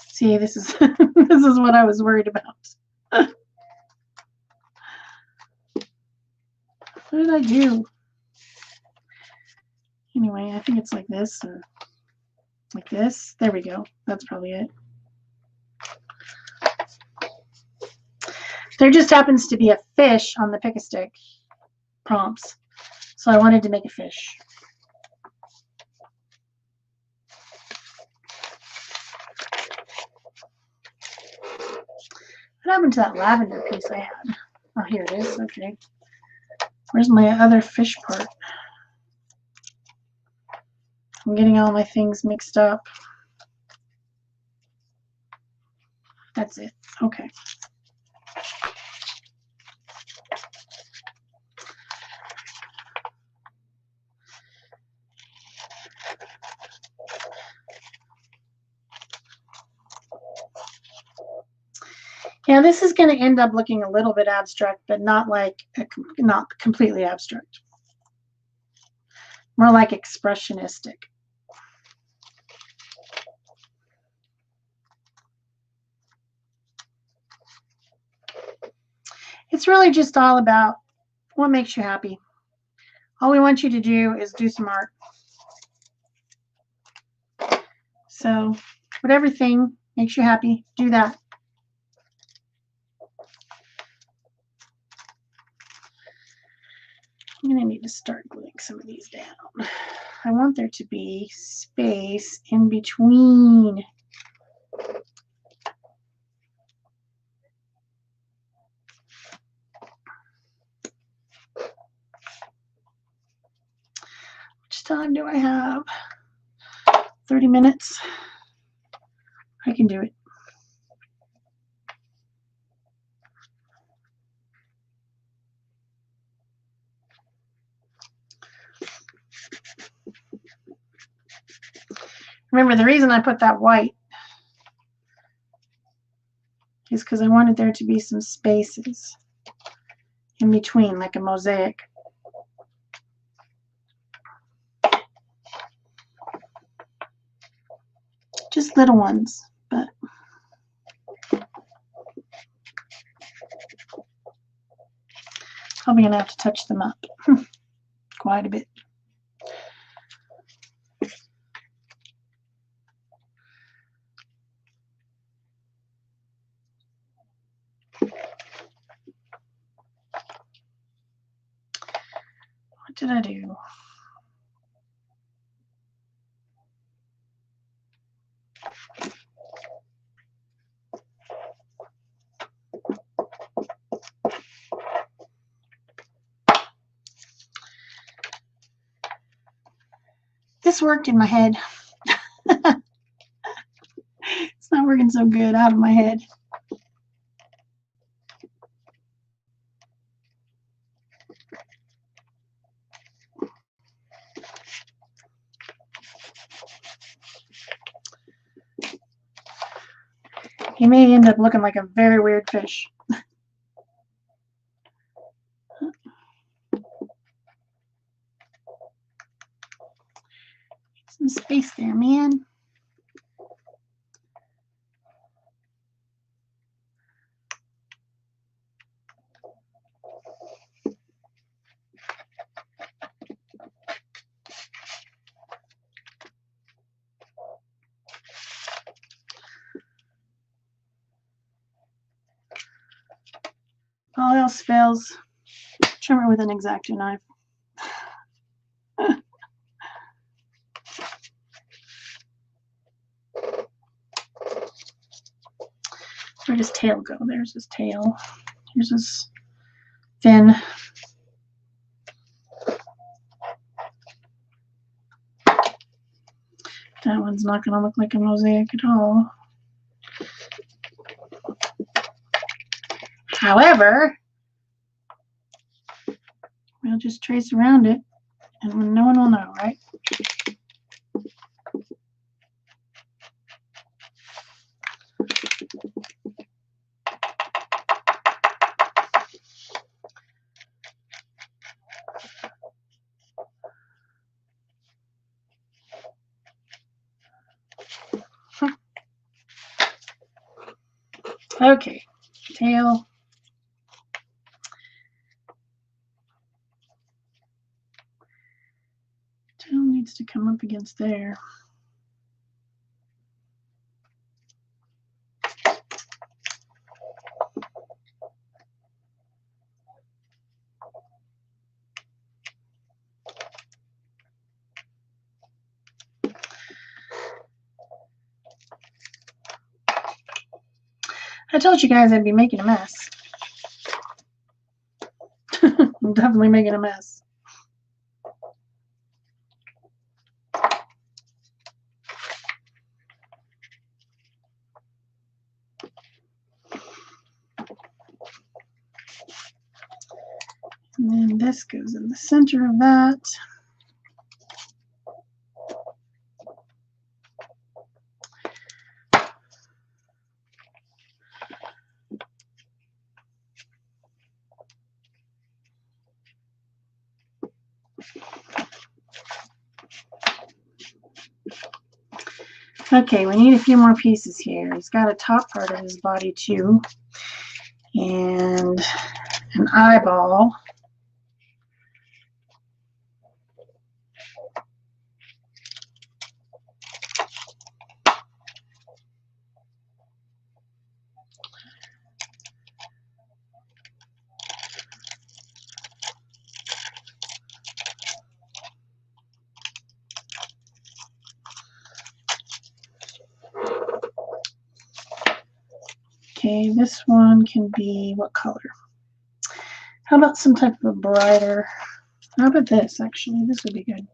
See, this is this is what I was worried about. What did I do? Anyway, I think it's like this or like this. There we go. That's probably it. There just happens to be a fish on the Pick-a-Stick prompts, so I wanted to make a fish. What happened to that lavender piece I had? Oh, here it is. Okay. Where's my other fish part? I'm getting all my things mixed up. That's it. Okay. Yeah, this is going to end up looking a little bit abstract, but not like not completely abstract. More like expressionistic. It's really just all about what makes you happy. All we want you to do is do some art. So whatever thing makes you happy, do that. I'm going to need to start gluing some of these down. I want there to be space in between. Which time do I have? 30 minutes. I can do it. Remember, the reason I put that white is because I wanted there to be some spaces in between, like a mosaic. Just little ones, but probably going to have to touch them up quite a bit. What did I do? This worked in my head. It's not working so good out of my head. He may end up looking like a very weird fish. Some space there, man. All else fails, trim it with an X-Acto knife. Where does tail go? There's his tail. Here's his fin. That one's not going to look like a mosaic at all. However, we'll just trace around it and no one will know, right? Okay, tail. Tail needs to come up against there. I told you guys I'd be making a mess. I'm definitely making a mess. And then this goes in the center of that. Okay, we need a few more pieces here. He's got a top part of his body too, and an eyeball. Okay, this one can be what color? How about some type of a brighter? How about this, actually? This would be good.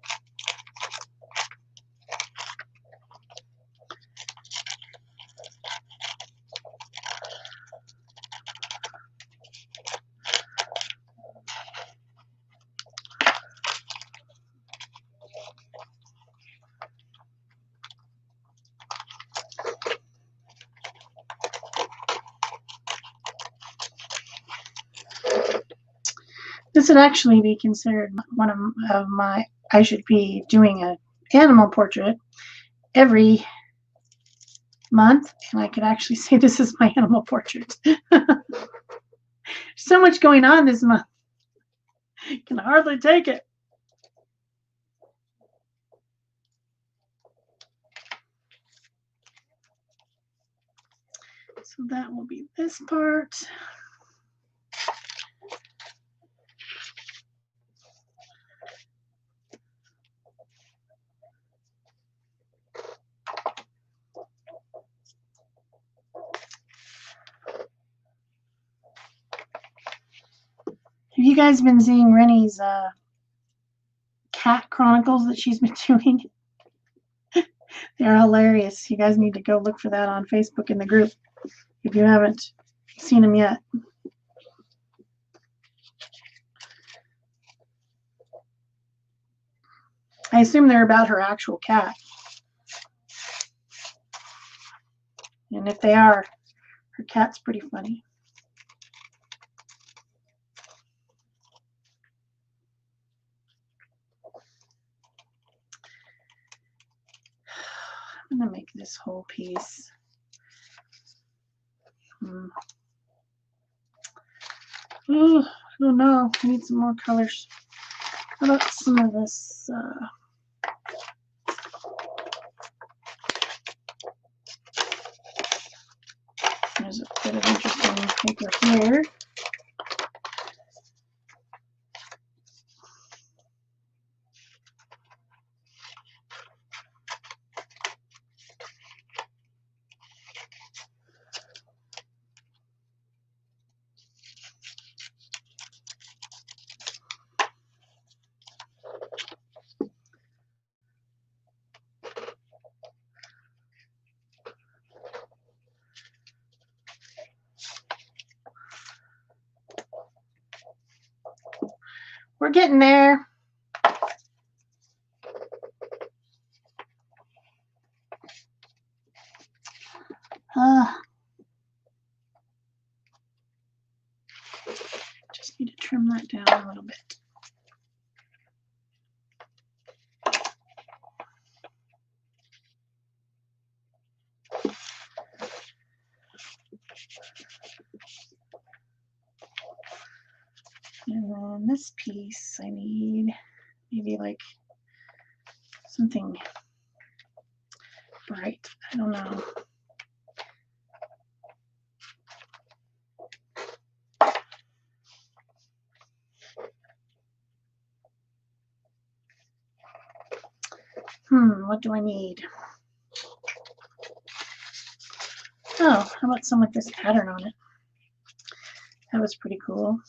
This would actually be considered one of my, I should be doing an animal portrait every month, and I could actually say this is my animal portrait. So much going on this month. Can hardly take it. So that will be this part. Have you guys been seeing Rennie's cat chronicles that she's been doing? They're hilarious. You guys need to go look for that on Facebook in the group if you haven't seen them yet. I assume they're about her actual cat. And if they are, her cat's pretty funny. I'm going to make this whole piece. Oh, I don't know. I need some more colors. How about some of this? There's a bit of interesting paper here. We're getting there. Just need to trim that down a little bit. And then this piece, I need maybe like something bright. I don't know. What do I need? Oh, how about some with this pattern on it? That was pretty cool.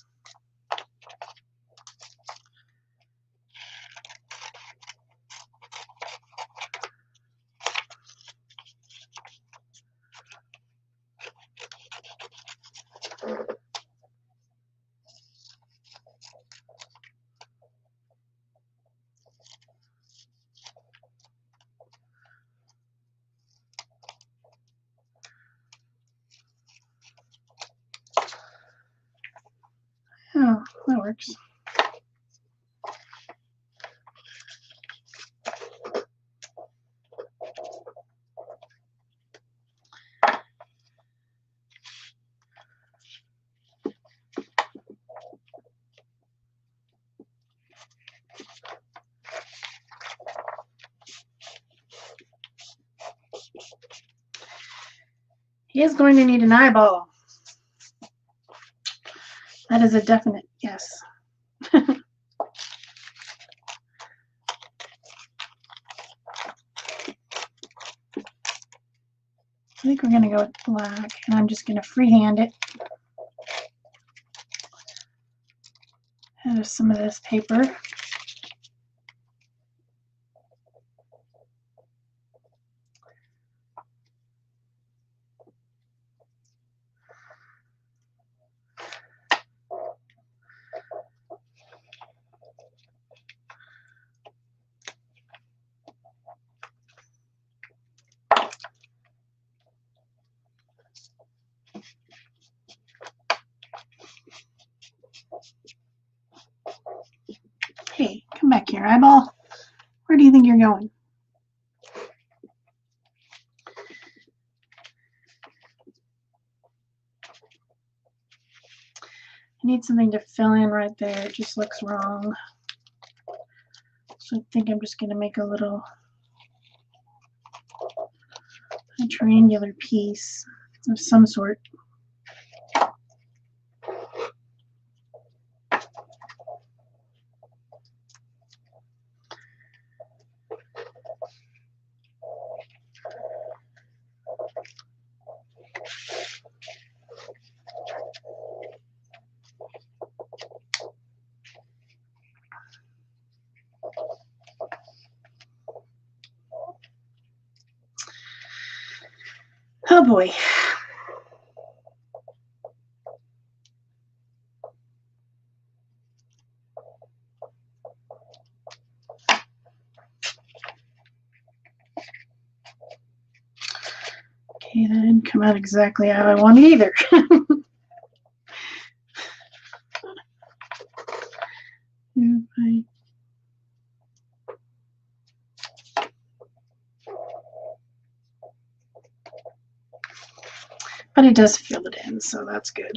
Oh, that works. He is going to need an eyeball. That is a definite yes. I think we're going to go with black, and I'm just going to freehand it. There's some of this paper. Hey, come back here, eyeball. Where do you think you're going? I need something to fill in right there. It just looks wrong. So I think I'm just going to make a little triangular piece of some sort. Oh boy. Okay, that didn't come out exactly how I wanted either. But it does fill it in, so that's good.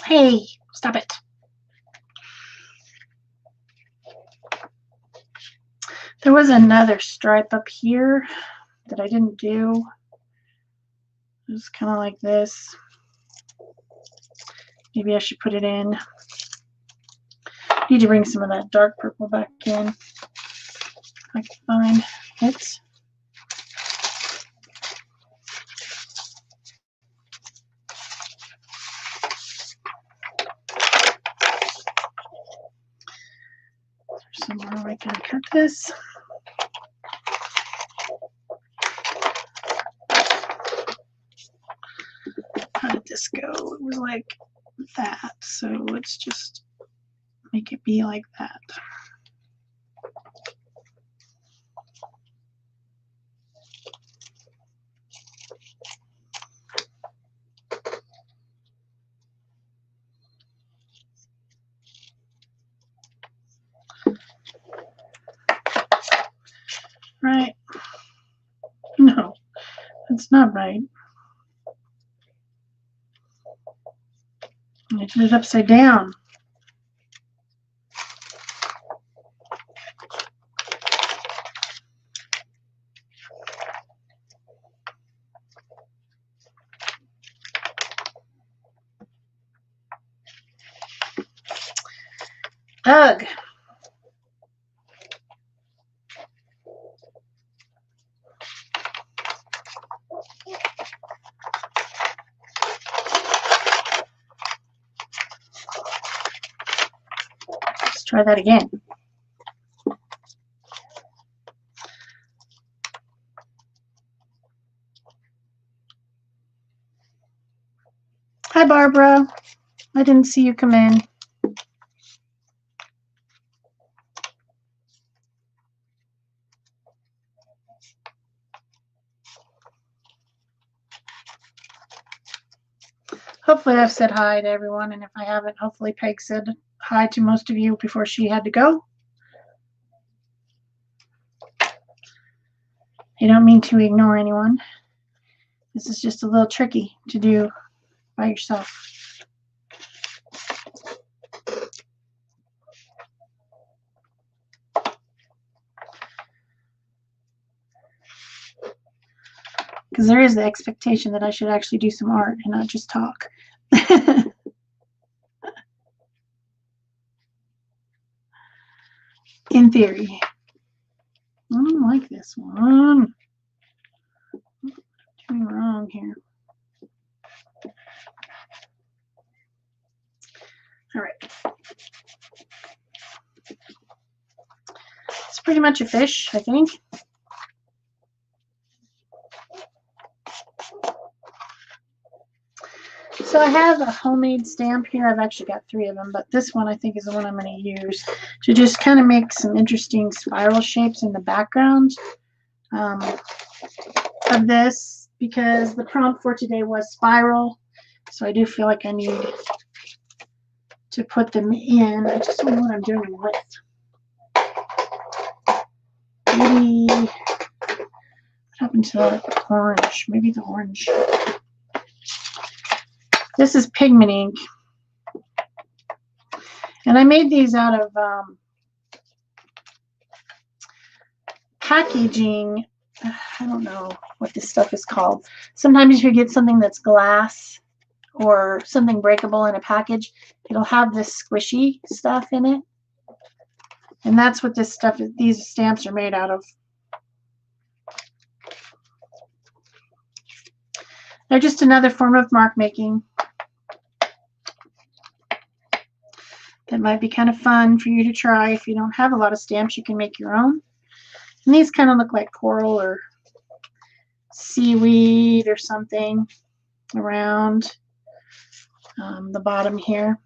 Hey, stop it. There was another stripe up here that I didn't do. It was kind of like this. Maybe I should put it in. Need to bring some of that dark purple back in. If I can find it. Somewhere I can cut this. How did this go? It was like that, so let's just make it be like that. Right? No, that's not right. I did it upside down. Ugh. Let's try that again. Hi, Barbara. I didn't see you come in. Hopefully I've said hi to everyone, and if I haven't, hopefully Peg said hi to most of you before she had to go. I don't mean to ignore anyone. This is just a little tricky to do by yourself. Because there is the expectation that I should actually do some art and not just talk. In theory. I don't like this one. What's doing wrong here? All right. It's pretty much a fish, I think. So I have a homemade stamp here. I've actually got 3 of them, but this one I think is the one I'm going to use to just kind of make some interesting spiral shapes in the background of this, because the prompt for today was spiral. So I do feel like I need to put them in. I just don't know what I'm doing with. Maybe, what happened to the orange? Maybe the orange. This is pigment ink. And I made these out of packaging. I don't know what this stuff is called. Sometimes if you get something that's glass or something breakable in a package, it'll have this squishy stuff in it. And that's what this stuff is. These stamps are made out of. They're just another form of mark making that might be kind of fun for you to try. If you don't have a lot of stamps, you can make your own. And these kind of look like coral or seaweed or something around the bottom here.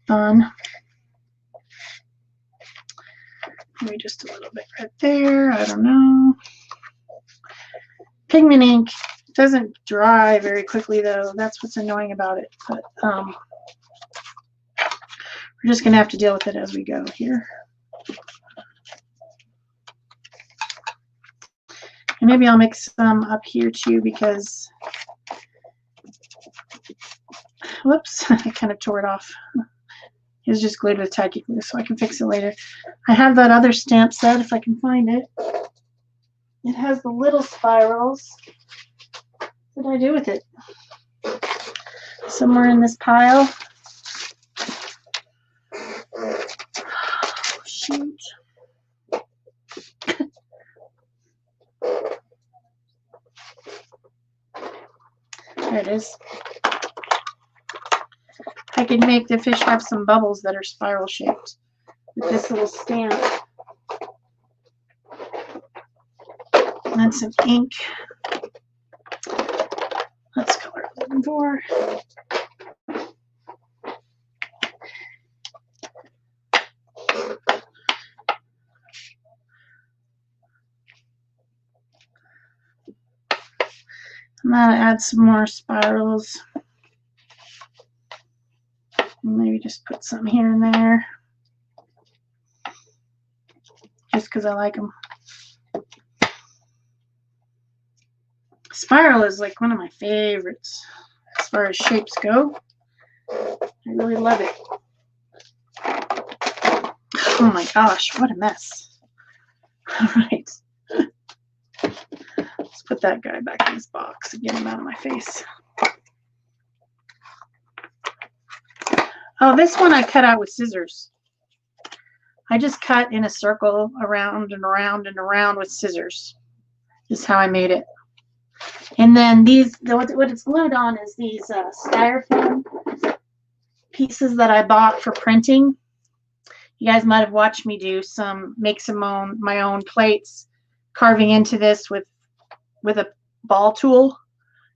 Fun. Maybe just a little bit right there. I don't know. Pigment ink doesn't dry very quickly, though. That's what's annoying about it. But we're just going to have to deal with it as we go here. And maybe I'll mix some up here too, because, whoops, I kind of tore it off. It was just glued with tacky glue, so I can fix it later. I have that other stamp set if I can find it. It has the little spirals. What did I do with it? Somewhere in this pile. Oh, shoot. There it is. I could make the fish have some bubbles that are spiral shaped with this little stamp. And some ink. Let's color 11-4. I'm going to add some more spirals. Maybe just put some here and there. Just because I like them. Spiral is like one of my favorites as far as shapes go. I really love it. Oh my gosh, what a mess. All right. Let's put that guy back in his box and get him out of my face. Oh, this one I cut out with scissors. I just cut in a circle around and around and around with scissors. This is how I made it. And then these, what it's glued on is these styrofoam pieces that I bought for printing. You guys might have watched me do make my own plates, carving into this with a ball tool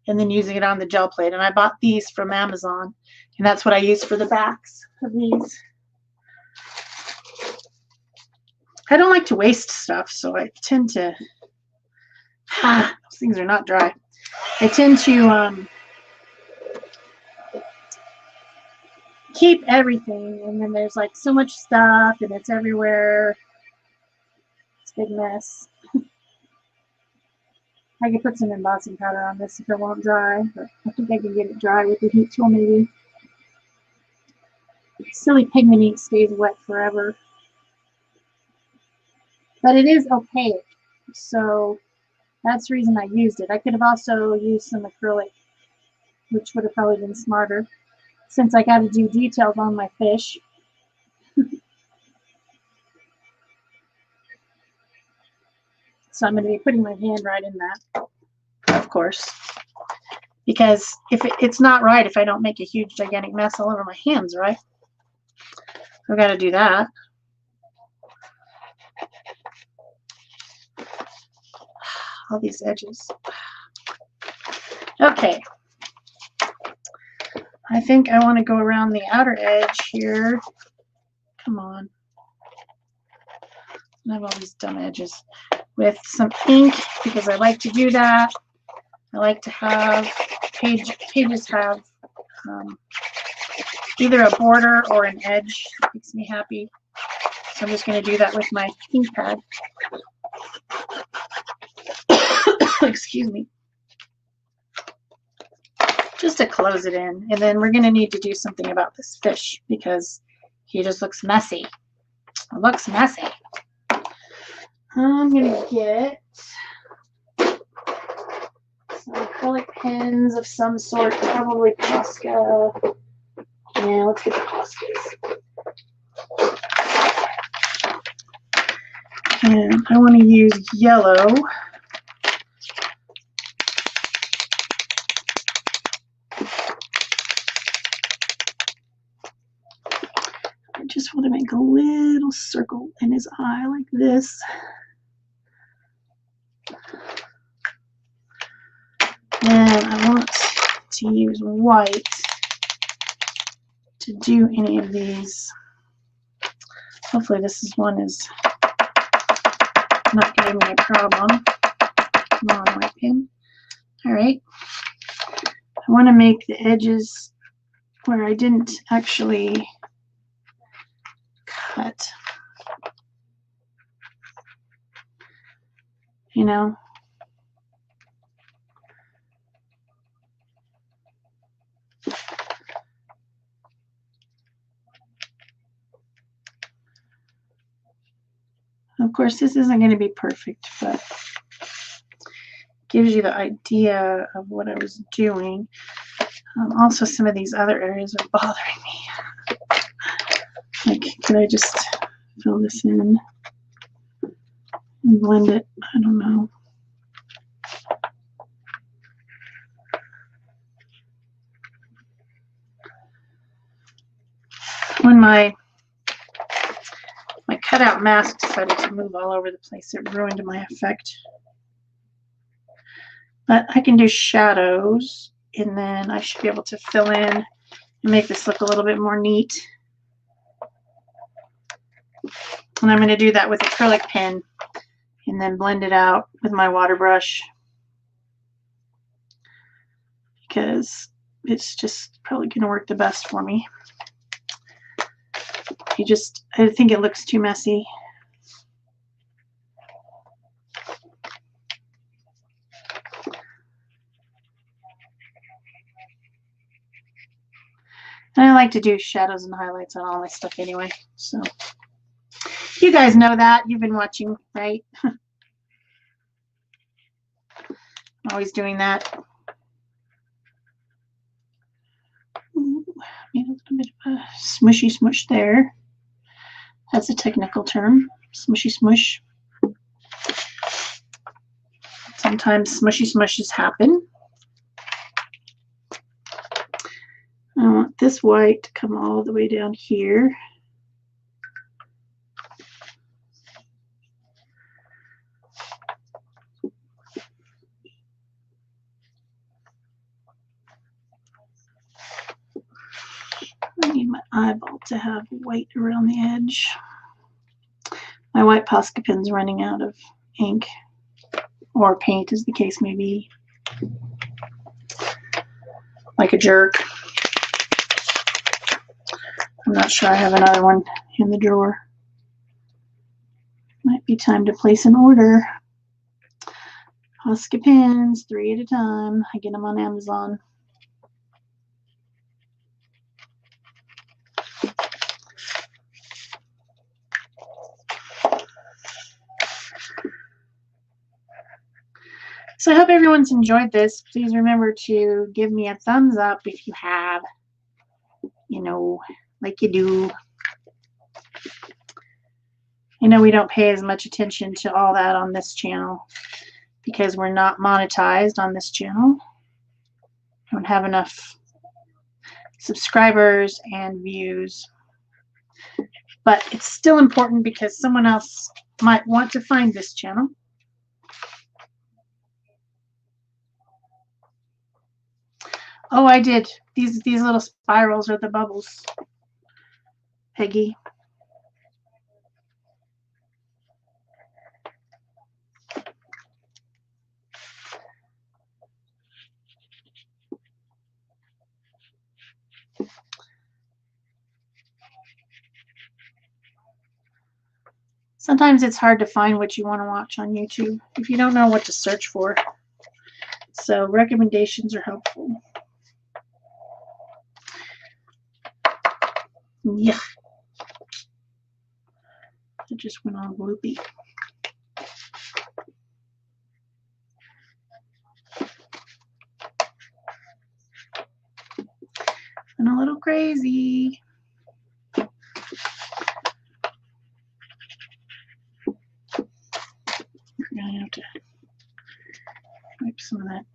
and then using it on the gel plate. And I bought these from Amazon, and that's what I use for the backs of these. I don't like to waste stuff, so I tend to, those things are not dry. I tend to keep everything, and then there's like so much stuff and it's everywhere. It's a big mess. I could put some embossing powder on this if it won't dry, but I think I can get it dry with the heat tool maybe. Silly pigment ink stays wet forever. But it is opaque, so that's the reason I used it. I could have also used some acrylic, which would have probably been smarter, since I got to do details on my fish. So I'm going to be putting my hand right in that, of course, because if it's not right if I don't make a huge gigantic mess all over my hands, right? I've got to do that. All these edges. Okay. I think I want to go around the outer edge here. Come on. I have all these dumb edges with some ink because I like to do that. I like to have pages have either a border or an edge. It makes me happy. So I'm just going to do that with my ink pad. Excuse me. Just to close it in. And then we're going to need to do something about this fish because he just looks messy. It looks messy. I'm going to get some acrylic pens of some sort, probably Posca. Yeah, let's get the Poscas. And I want to use yellow. I just want to make a little circle in his eye like this. And I want to use white to do any of these. Hopefully this one is not giving me a problem. Come on, white pen. All right. I want to make the edges where I didn't actually cut. You know? Of course, this isn't going to be perfect, but gives you the idea of what I was doing. Also, some of these other areas are bothering me. Like, could I just fill this in and blend it? I don't know. When my cutout mask decided to move all over the place, it ruined my effect. But I can do shadows, and then I should be able to fill in and make this look a little bit more neat. And I'm going to do that with acrylic pen and then blend it out with my water brush because it's just probably going to work the best for me. I think it looks too messy. And I like to do shadows and highlights on all my stuff anyway. So you guys know that. You've been watching, right? I'm always doing that. Ooh, made a little bit of a smushy smush there. That's a technical term, smushy smush. Sometimes smushy smushes happen. I want this white to come all the way down here. I need my eyeball to have white around the edge. My white Posca pen's running out of ink, or paint as the case may be. Like a jerk. I'm not sure I have another one in the drawer. Might be time to place an order. Posca pens, 3 at a time. I get them on Amazon. So I hope everyone's enjoyed this. Please remember to give me a thumbs up if you have, you know, like you do. I know we don't pay as much attention to all that on this channel because we're not monetized on this channel. Don't have enough subscribers and views. But it's still important because someone else might want to find this channel. Oh, I did. These little spirals are the bubbles, Peggy. Sometimes it's hard to find what you want to watch on YouTube if you don't know what to search for. So recommendations are helpful. Yeah. It just went all gloopy. And a little crazy. We're gonna have to wipe some of that.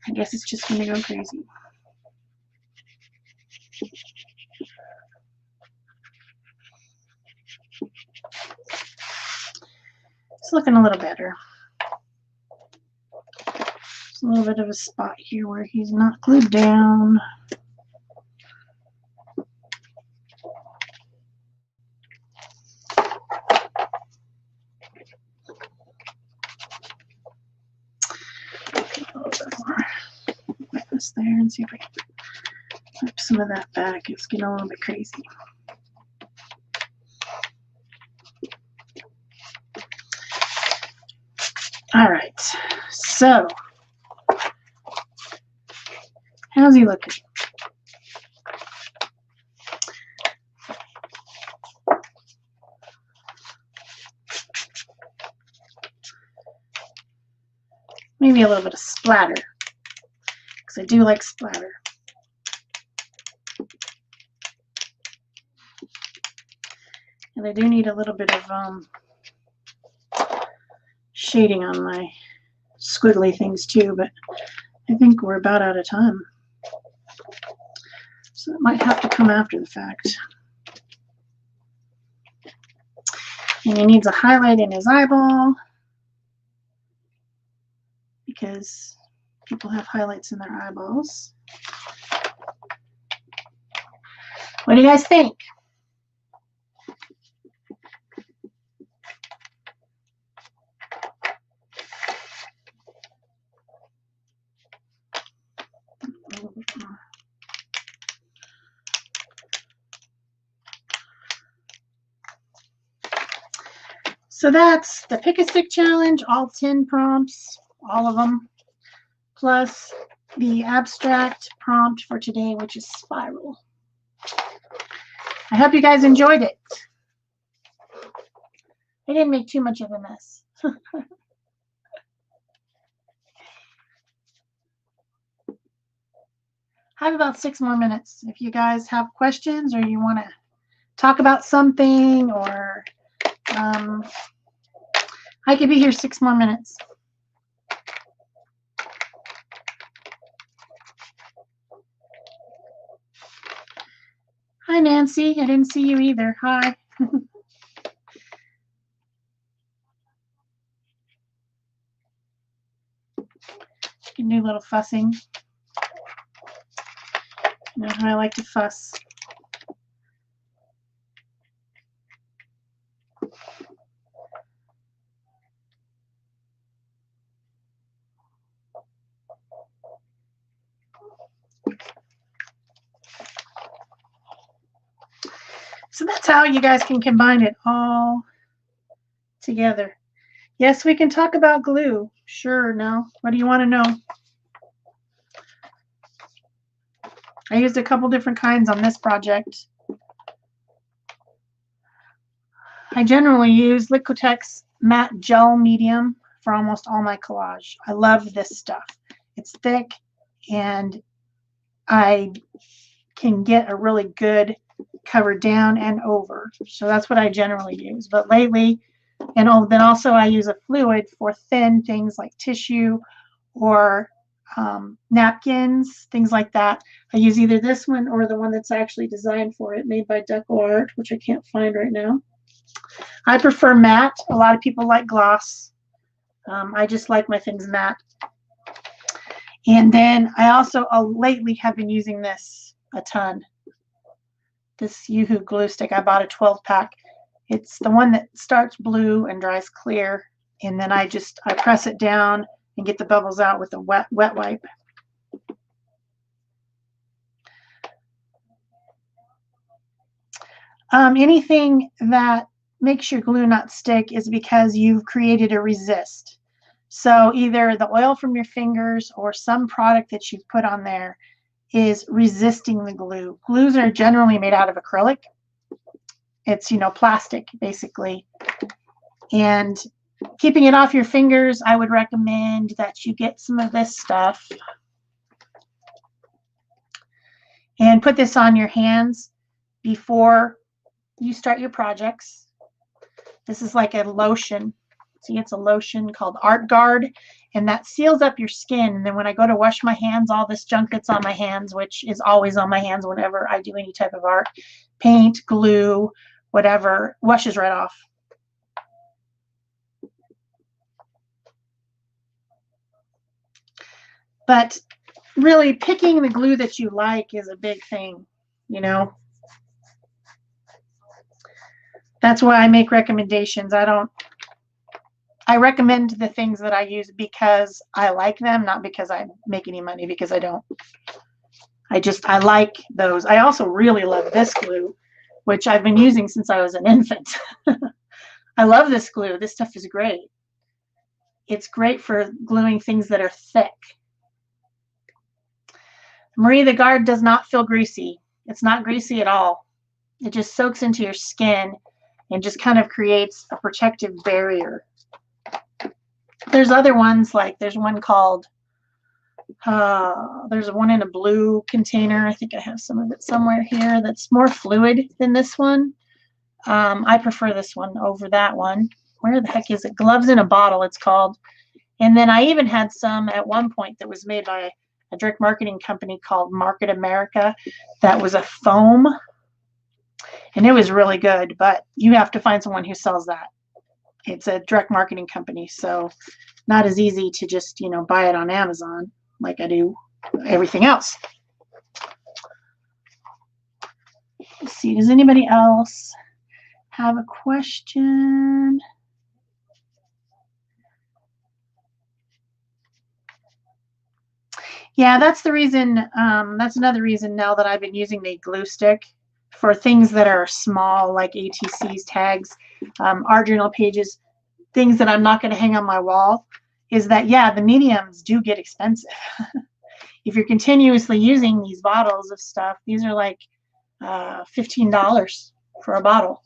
I guess it's just gonna go crazy. It's looking a little better. There's a little bit of a spot here where he's not glued down. A little bit more. Put this there and see if I can flip some of that back. It's getting a little bit crazy. All right, so how's he looking? Maybe a little bit of splatter, because I do like splatter. And I do need a little bit of shading on my squiggly things too, but I think we're about out of time. So it might have to come after the fact. And he needs a highlight in his eyeball because people have highlights in their eyeballs. What do you guys think? So that's the pick a stick challenge, all 10 prompts, all of them, plus the abstract prompt for today, which is spiral. I hope you guys enjoyed it. I didn't make too much of a mess. I have about 6 more minutes. If you guys have questions or you want to talk about something, or I could be here 6 more minutes. Hi, Nancy. I didn't see you either. Hi. You can do a little fussing. You know how I like to fuss. So that's how you guys can combine it all together. Yes, we can talk about glue. Sure, no. What do you want to know? I used a couple different kinds on this project. I generally use Liquitex matte gel medium for almost all my collage. I love this stuff. It's thick and I can get a really good cover down and over. So that's what I generally use. But lately, and then also I use a fluid for thin things like tissue or napkins, things like that. I use either this one or the one that's actually designed for it, made by Deco Art, which I can't find right now. I prefer matte. A lot of people like gloss. I just like my things matte. And then I also lately have been using this a ton. This Yoo-Hoo glue stick. I bought a 12-pack. It's the one that starts blue and dries clear. And then I press it down and get the bubbles out with a wet wipe. Anything that makes your glue not stick is because you've created a resist. So either the oil from your fingers or some product that you've put on there is resisting the glue. Glues are generally made out of acrylic. It's, plastic basically. And keeping it off your fingers, I would recommend that you get some of this stuff and put this on your hands before you start your projects. This is like a lotion. See, it's a lotion called Art Guard, and that seals up your skin. And then when I go to wash my hands, all this junk that's on my hands, which is always on my hands whenever I do any type of art, paint, glue, whatever, washes right off. But really, picking the glue that you like is a big thing, That's why I make recommendations. I recommend the things that I use because I like them, not because I make any money, because I don't. I like those. I also really love this glue, which I've been using since I was an infant. I love this glue. This stuff is great. It's great for gluing things that are thick. Marie, the Guard does not feel greasy. It's not greasy at all. It just soaks into your skin and just kind of creates a protective barrier. There's other ones, like there's one called, there's one in a blue container. I think I have some of it somewhere here that's more fluid than this one. I prefer this one over that one. Where the heck is it? Gloves in a Bottle, it's called. And then I even had some at one point that was made by a direct marketing company called Market America that was a foam. And it was really good, but you have to find someone who sells that. It's a direct marketing company, so not as easy to just, buy it on Amazon like I do everything else. Let's see, does anybody else have a question? Yeah, that's the reason, that's another reason now that I've been using the glue stick for things that are small, like ATCs, tags, art journal pages, things that I'm not going to hang on my wall, is that, yeah, the mediums do get expensive. If you're continuously using these bottles of stuff, these are like $15 for a bottle.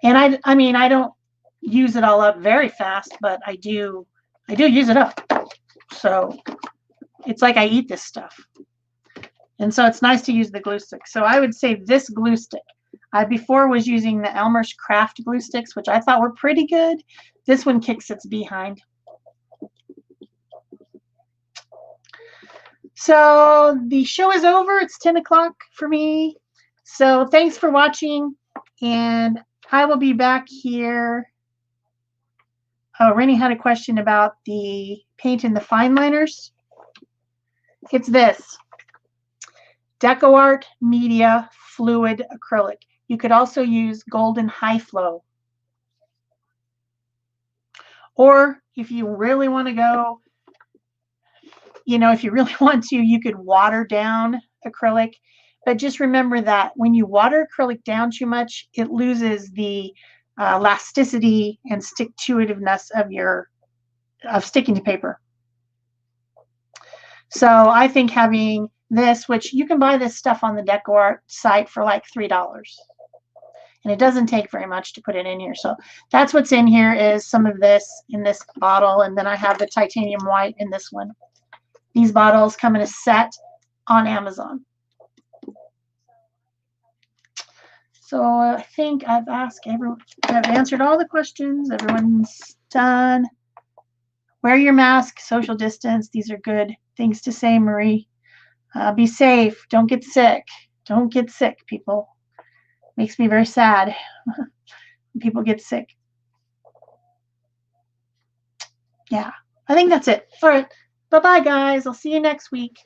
And I mean, I don't use it all up very fast, but I do use it up. So It's like I eat this stuff. And so it's nice to use the glue stick. So I would say this glue stick. I before was using the Elmer's Craft glue sticks, which I thought were pretty good. This one kicks its behind. So the show is over. It's 10 o'clock for me. So thanks for watching. And I will be back here. Oh, Rennie had a question about the paint and the fine liners. It's this. DecoArt Media Fluid Acrylic. You could also use Golden High Flow. Or if you really want to go, you know, if you really want to, you could water down acrylic. But just remember that when you water acrylic down too much, it loses the elasticity and stick-to-itiveness of sticking to paper. So I think having this, which you can buy this stuff on the DecoArt site for like $3. And it doesn't take very much to put it in here. So that's what's in here is some of this in this bottle. And then I have the titanium white in this one. These bottles come in a set on Amazon. So I think I've answered all the questions. Everyone's done. Wear your mask, social distance. These are good things to say, Marie. Be safe. Don't get sick. Don't get sick, people. Makes me very sad when people get sick. Yeah, I think that's it. All right. Bye-bye, guys. I'll see you next week.